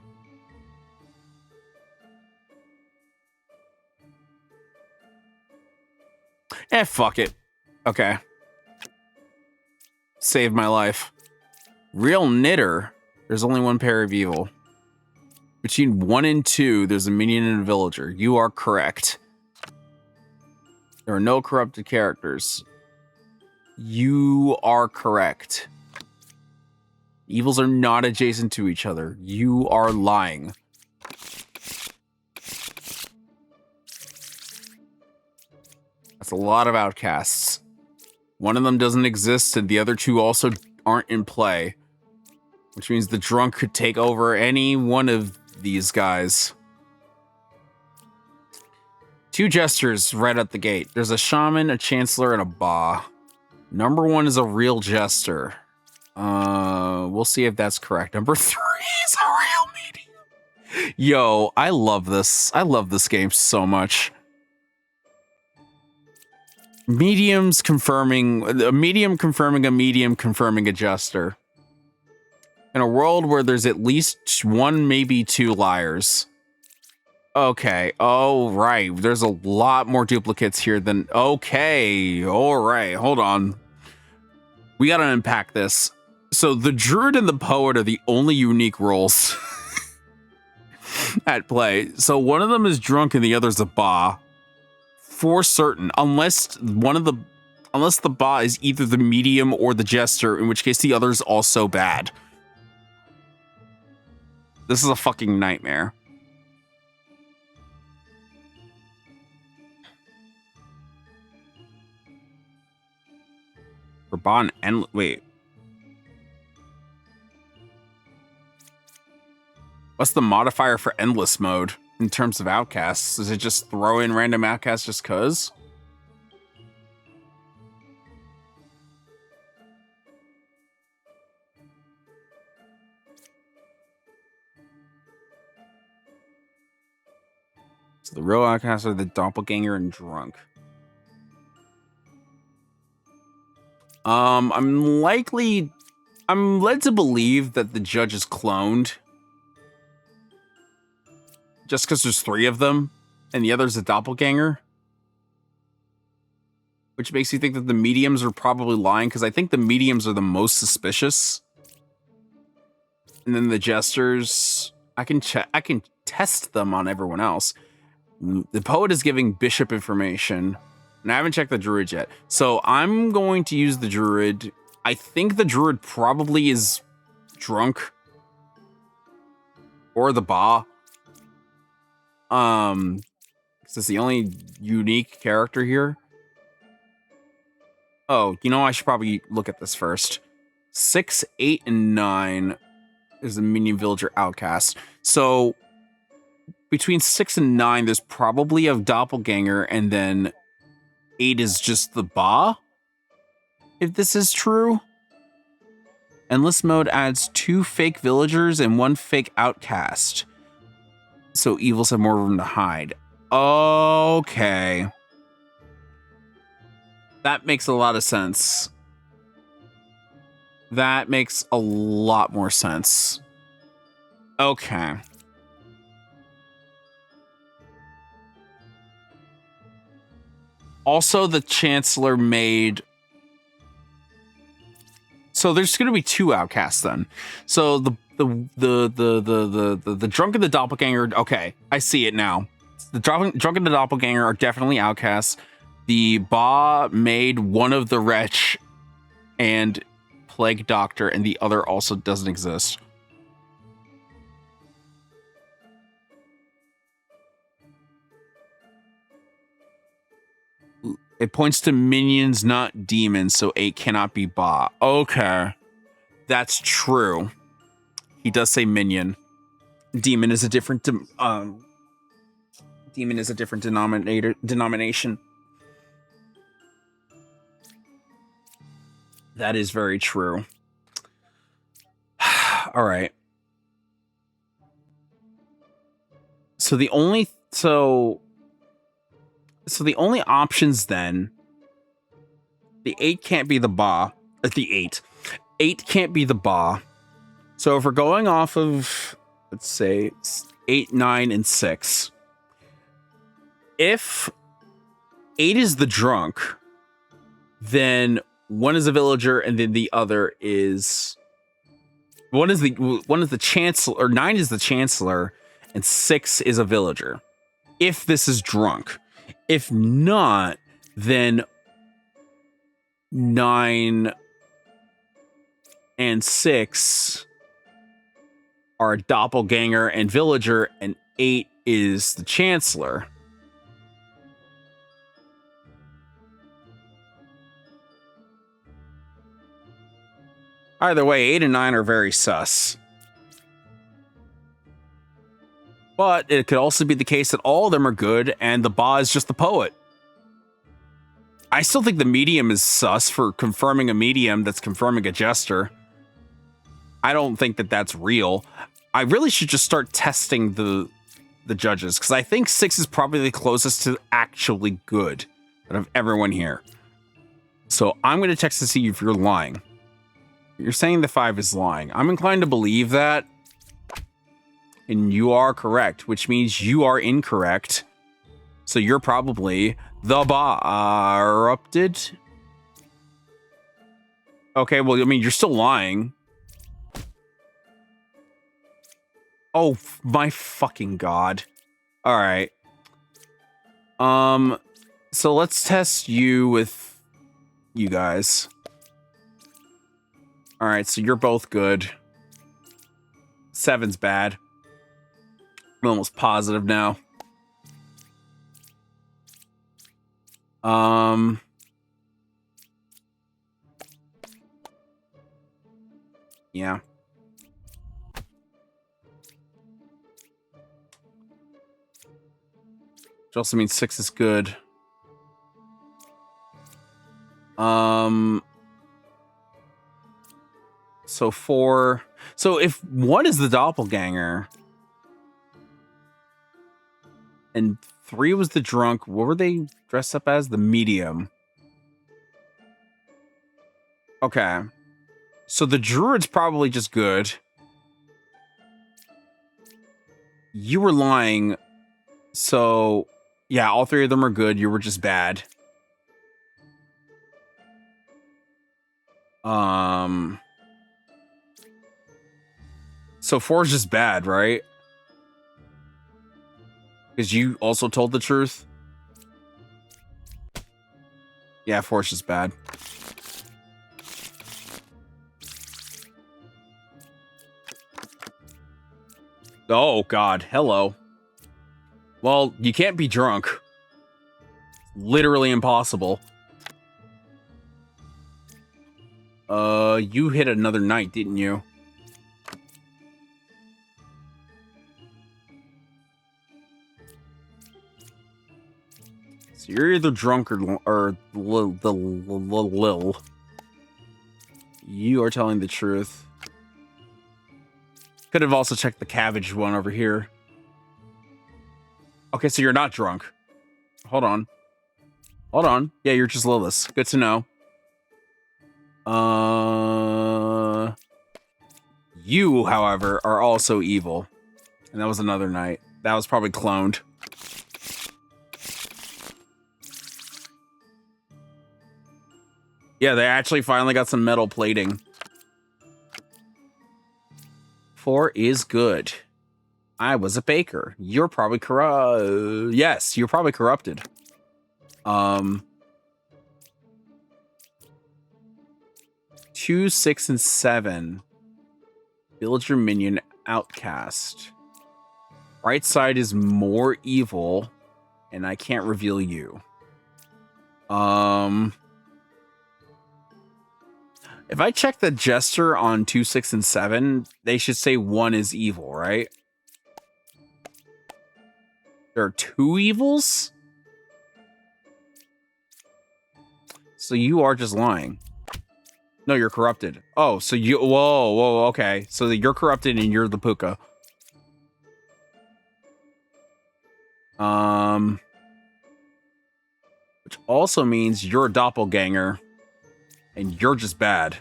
fuck it. Okay. Saved my life. Real knitter. There's only 1 pair of evil. Between 1 and 2, there's a minion and a villager. You are correct. There are no corrupted characters. You are correct. Evils are not adjacent to each other. You are lying. That's a lot of outcasts. One of them doesn't exist, and the other two also aren't in play. Which means the drunk could take over any one of these guys. 2 jesters right at the gate. There's a shaman, a chancellor, and a ba. Number 1 is a real jester. We'll see if that's correct. Number 3 is a real medium. Yo, I love this. I love this game so much. Mediums confirming a medium confirming a medium confirming a jester. In a world where there's at least 1, maybe 2 liars. Okay. Oh, right. There's a lot more duplicates here than... Okay. All right. Hold on. We gotta unpack this. So the druid and the poet are the only unique roles at play. So one of them is drunk and the other's a ba. For certain. Unless the ba is either the medium or the jester, in which case the other's also bad. This is a fucking nightmare. Raban and wait. What's the modifier for endless mode in terms of outcasts? Does it just throw in random outcasts just cuz? So the real outcasts are the doppelganger and drunk. I'm led to believe that the judge is cloned. Just because there's 3 of them, and the other's a doppelganger. Which makes you think that the mediums are probably lying, because I think the mediums are the most suspicious. And then the jesters, I can test them on everyone else. The poet is giving bishop information. And I haven't checked the druid yet. So I'm going to use the druid. I think the druid probably is drunk. Or the ba. Because it's the only unique character here. Oh, you know, I should probably look at this first. 6, 8, and 9 is the minion villager outcast. So between 6 and 9, there's probably a doppelganger, and then 8 is just the ba, if this is true. Endless mode adds 2 fake villagers and 1 fake outcast. So evils have more room to hide. Okay. That makes a lot of sense. That makes a lot more sense. Okay. Also, the Chancellor made... So there's going to be 2 outcasts then. So the drunk and the doppelganger... Okay, I see it now. The drunk and the doppelganger are definitely outcasts. The ba made one of the wretch and plague doctor, and the other also doesn't exist. It points to minions, not demons, so 8 cannot be ba. Okay. That's true. He does say minion. Demon is a different denomination. That is very true. All right. So the only options then, the 8 can't be the ba. The 8 can't be the ba. So if we're going off of, let's say, 8, 9, and 6, if 8 is the drunk, then 1 is a villager, and then the other is... One is the chancellor, or 9 is the chancellor, and 6 is a villager. If this is drunk. If not, then 9 and 6 are a doppelganger and villager, and 8 is the chancellor. Either way, 8 and 9 are very sus. But it could also be the case that all of them are good and the Ba is just the poet. I still think the medium is sus for confirming a medium that's confirming a jester. I don't think that that's real. I really should just start testing the judges, because I think 6 is probably the closest to actually good out of everyone here. So I'm going to text to see if you're lying. You're saying the 5 is lying. I'm inclined to believe that. And you are correct, which means you are incorrect. So you're probably the Ba-erupted. Okay, well, I mean, you're still lying. Oh, my fucking God. All right. So let's test you with you guys. All right, so you're both good. 7's bad. I'm almost positive now. Yeah. Which also means 6 is good. So 4. So if 1 is the doppelganger and 3 was the drunk, what were they dressed up as? The medium. Okay. So the druid's probably just good. You were lying. So yeah, all 3 of them are good. You were just bad. So 4 is just bad, right? Because you also told the truth. Yeah, 4 is just bad. Oh, God. Hello. Well, you can't be drunk. Literally impossible. You hit another night, didn't you? So you're either drunk or the lil. You are telling the truth. Could have also checked the cabbage one over here. Okay, so you're not drunk. Hold on. Hold on. Yeah, you're just Lilith. Good to know. You, however, are also evil. And that was another night. That was probably cloned. Yeah, they actually finally got some metal plating. 4 is good. I was a baker. You're probably corrupt. Yes, you're probably corrupted. 2, 6, and 7. Villager minion outcast. Right side is more evil, and I can't reveal you. If I check the jester on 2, 6, and 7, they should say 1 is evil, right? There are 2 evils? So you are just lying. No, you're corrupted. Oh, so you... Whoa, okay. So you're corrupted and you're the puka. Which also means you're a doppelganger. And you're just bad.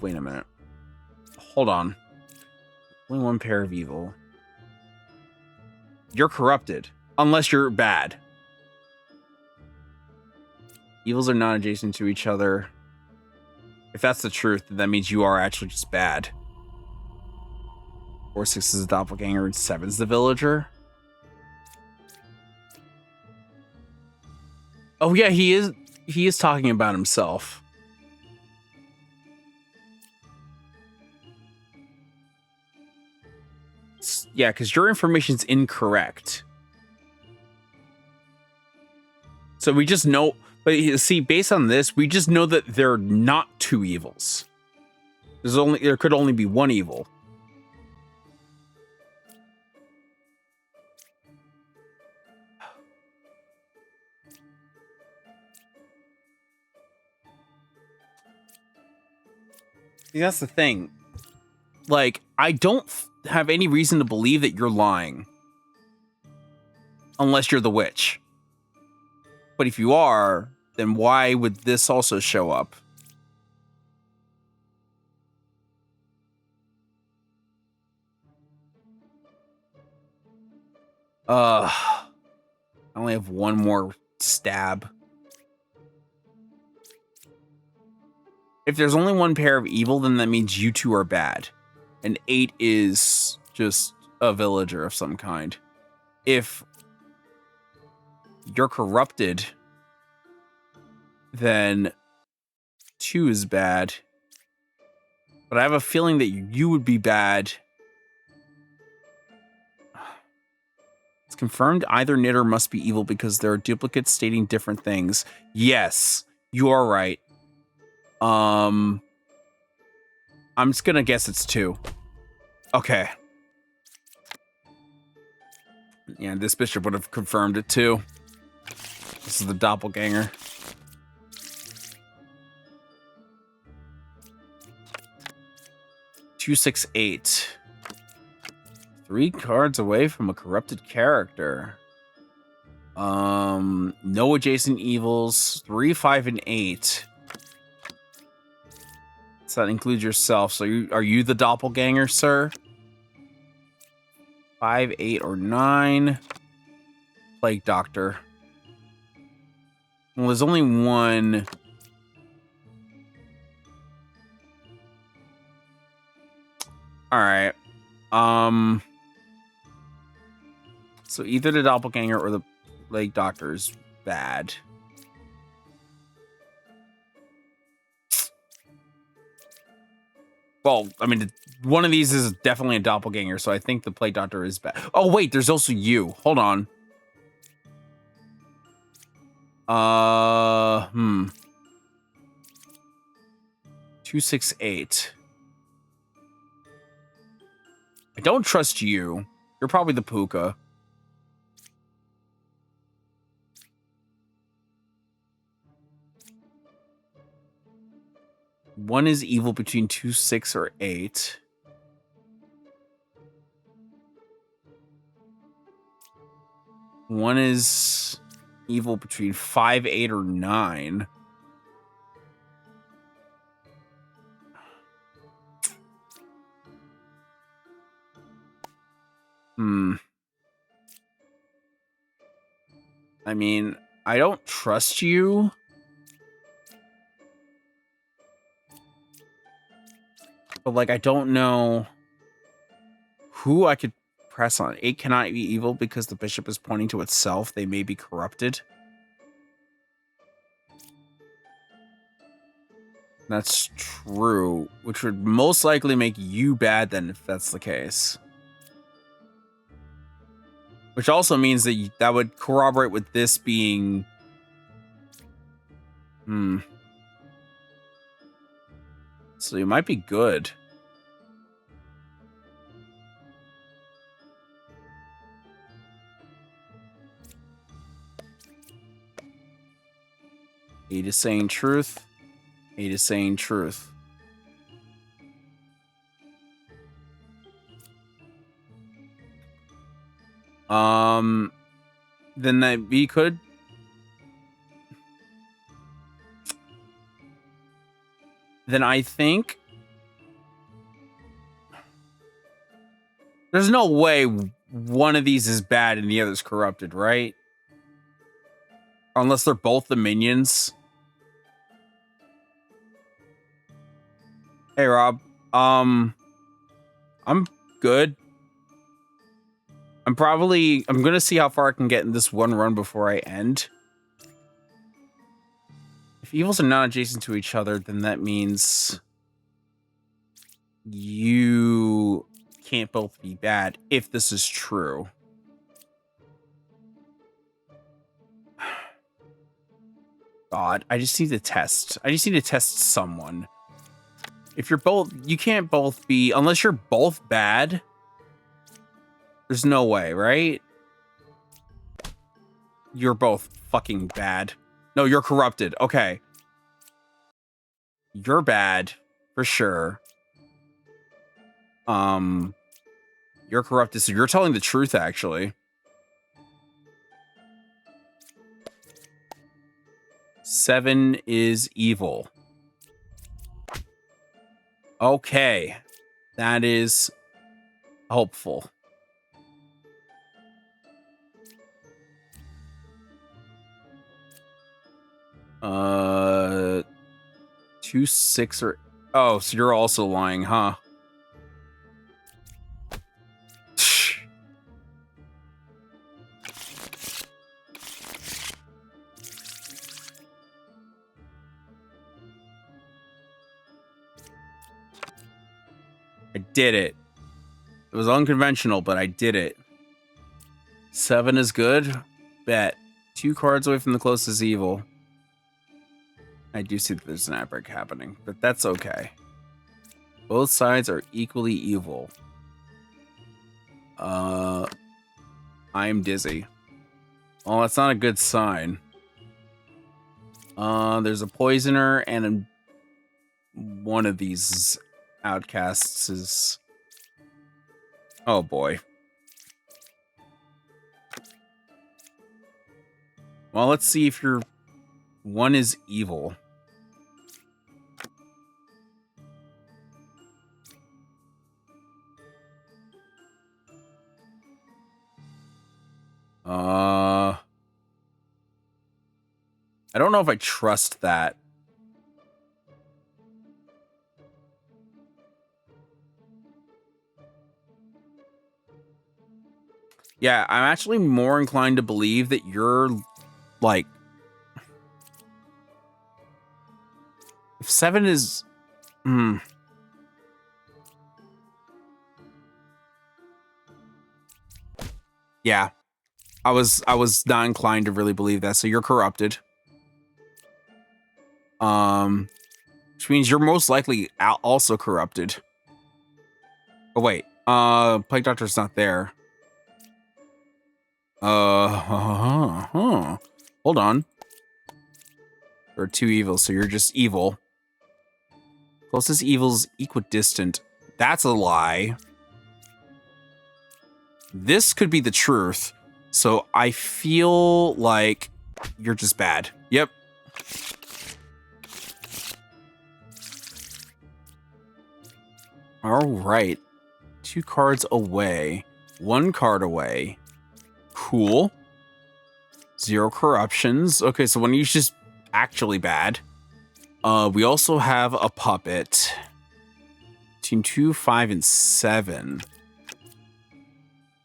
Wait a minute. Hold on. Only 1 pair of evil. You're corrupted. Unless you're bad. Evils are not adjacent to each other. If that's the truth, then that means you are actually just bad. 4/6 is a doppelganger and 7's the villager. Oh yeah, he is talking about himself. Yeah, because your information's incorrect. So we just know, but see, based on this, we just know that there are not two evils. There could only be one evil. See, that's the thing. Like, I don't have any reason to believe that you're lying. Unless you're the witch. But if you are, then why would this also show up? I only have one more stab. If there's only one pair of evil, then that means you two are bad. And 8 is just a villager of some kind. If you're corrupted, then 2 is bad. But I have a feeling that you would be bad. It's confirmed either knitter must be evil because there are duplicates stating different things. Yes, you are right. I'm just gonna guess it's 2. Okay. Yeah, this bishop would have confirmed it too. This is the doppelganger. Two, 6, 8. 3 cards away from a corrupted character. No adjacent evils. 3, 5, and 8. So that includes yourself. So are you the doppelganger, sir? 5, 8, or 9. Plague Doctor. Well, there's only one. All right. So either the doppelganger or the Plague Doctor is bad. Well, I mean, one of these is definitely a doppelganger, so I think the Plague Doctor is bad. Oh, wait, there's also you. Hold on. 2, 6, 8. I don't trust you. You're probably the Puka. One is evil between 2, 6, or 8. One is evil between 5, 8, or 9. I mean, I don't trust you. But, like, I don't know who I could press on. 8 cannot be evil because the bishop is pointing to itself. They may be corrupted. That's true, which would most likely make you bad then if that's the case. Which also means that that would corroborate with this being... So you might be good. Eight is saying truth. 8 is saying truth. Then that we could. Then I think there's no way one of these is bad and the other's corrupted, right? Unless they're both the minions. Hey Rob, I'm good. I'm gonna see how far I can get in this one run before I end. If evils are not adjacent to each other, then that means you can't both be bad, if this is true. God, I just need to test. I just need to test someone. If you're both, you can't both be, unless you're both bad. There's no way, right? You're both fucking bad. No, you're corrupted. Okay. You're bad, for sure. You're corrupted, so you're telling the truth, actually. Seven is evil. Okay. That is hopeful. Two, 6, or... Oh, so you're also lying, huh? I did it. It was unconventional, but I did it. 7 is good. Bet. 2 cards away from the closest evil. I do see that there's an outbreak happening, but that's okay. Both sides are equally evil. I'm dizzy. Well, that's not a good sign. There's a poisoner and one of these outcasts is... Oh boy. Well, let's see if your one is evil. I don't know if I trust that. Yeah, I'm actually more inclined to believe that you're, like... If 7 is... Yeah. I was not inclined to really believe that, so you're corrupted. Which means you're most likely also corrupted. Oh, wait. Plague Doctor's not there. Hold on. There are 2 evils, so you're just evil. Closest evil's equidistant. That's a lie. This could be the truth. So I feel like you're just bad. Yep. All right. 2 cards away. 1 card away. Cool. 0 corruptions. Okay, so when he's just actually bad. We also have a puppet. Between 2, 5, and 7.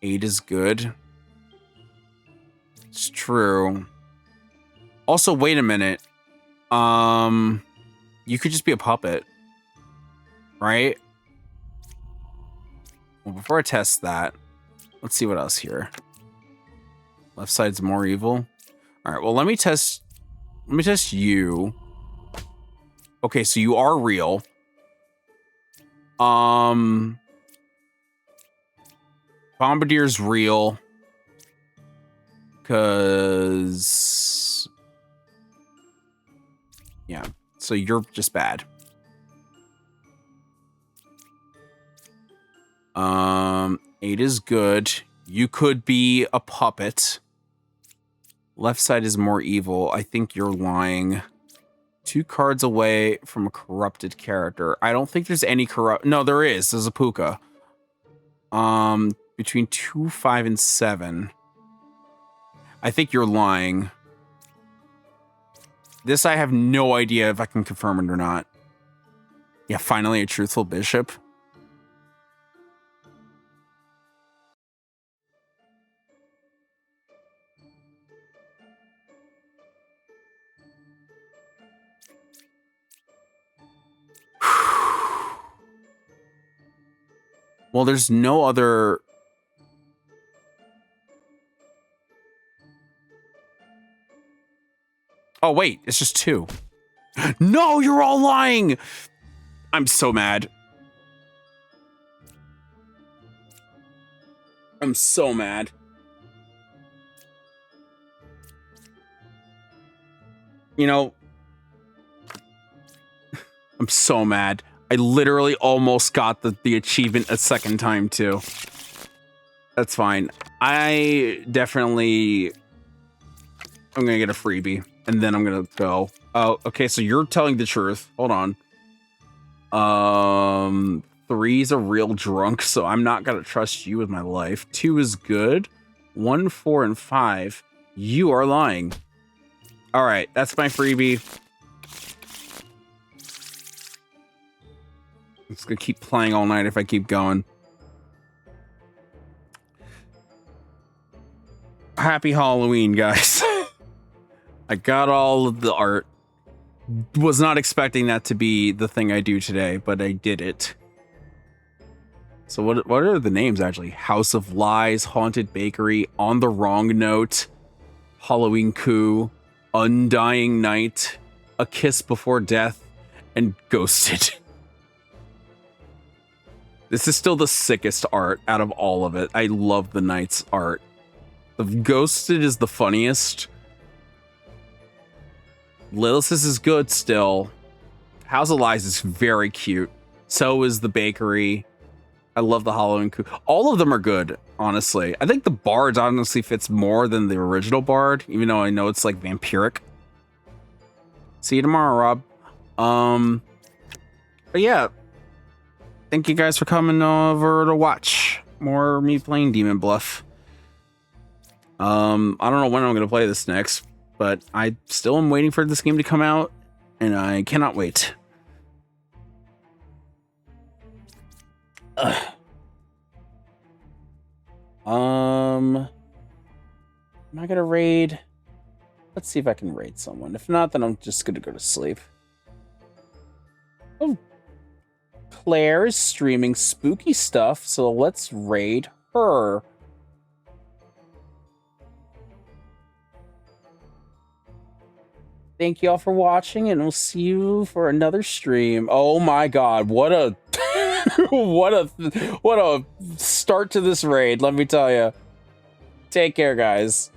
8 is good. It's true. Also, wait a minute. You could just be a puppet. Right? Well, before I test that, let's see what else here. Left side's more evil. All right, well, let me test you. Okay, so you are real. Bombardier's real. Cause yeah, so you're just bad. 8 is good. You could be a puppet. Left side is more evil. I think you're lying. 2 cards away from a corrupted character. I don't think there's any corrupt. No, there is. There's a Puka. Between 2, 5, and 7. I think you're lying. This I have no idea if I can confirm it or not. Yeah, finally a truthful bishop. Well, there's no other... Oh, wait, it's just 2. No, you're all lying! I'm so mad. I'm so mad. You know, I'm so mad. I literally almost got the achievement a second time, too. That's fine. I'm gonna get a freebie, and then I'm gonna go. Oh, okay, so you're telling the truth. Hold on. 3's a real drunk, so I'm not gonna trust you with my life. 2 is good. 1, 4, and 5. You are lying. All right, that's my freebie. It's gonna keep playing all night if I keep going. Happy Halloween, guys. I got all of the art. Was not expecting that to be the thing I do today, but I did it. So what are the names, actually? House of Lies, Haunted Bakery, On the Wrong Note, Halloween Coup, Undying Night, A Kiss Before Death, and Ghosted. This is still the sickest art out of all of it. I love the Knight's art. The Ghosted is the funniest. Lilith's is good still. House of Lies is very cute. So is the Bakery. I love the Halloween Coup. All of them are good, honestly. I think the Bard honestly fits more than the original Bard, even though I know it's like vampiric. See you tomorrow, Rob. But yeah. Thank you guys for coming over to watch more me playing Demon Bluff. I don't know when I'm gonna play this next, but I still am waiting for this game to come out, and I cannot wait. Am I gonna raid? Let's see if I can raid someone. If not, then I'm just gonna go to sleep. Oh, Claire is streaming spooky stuff, so let's raid her. Thank you all for watching, and we'll see you for another stream. Oh my god, what a what a start to this raid, let me tell you. Take care, guys.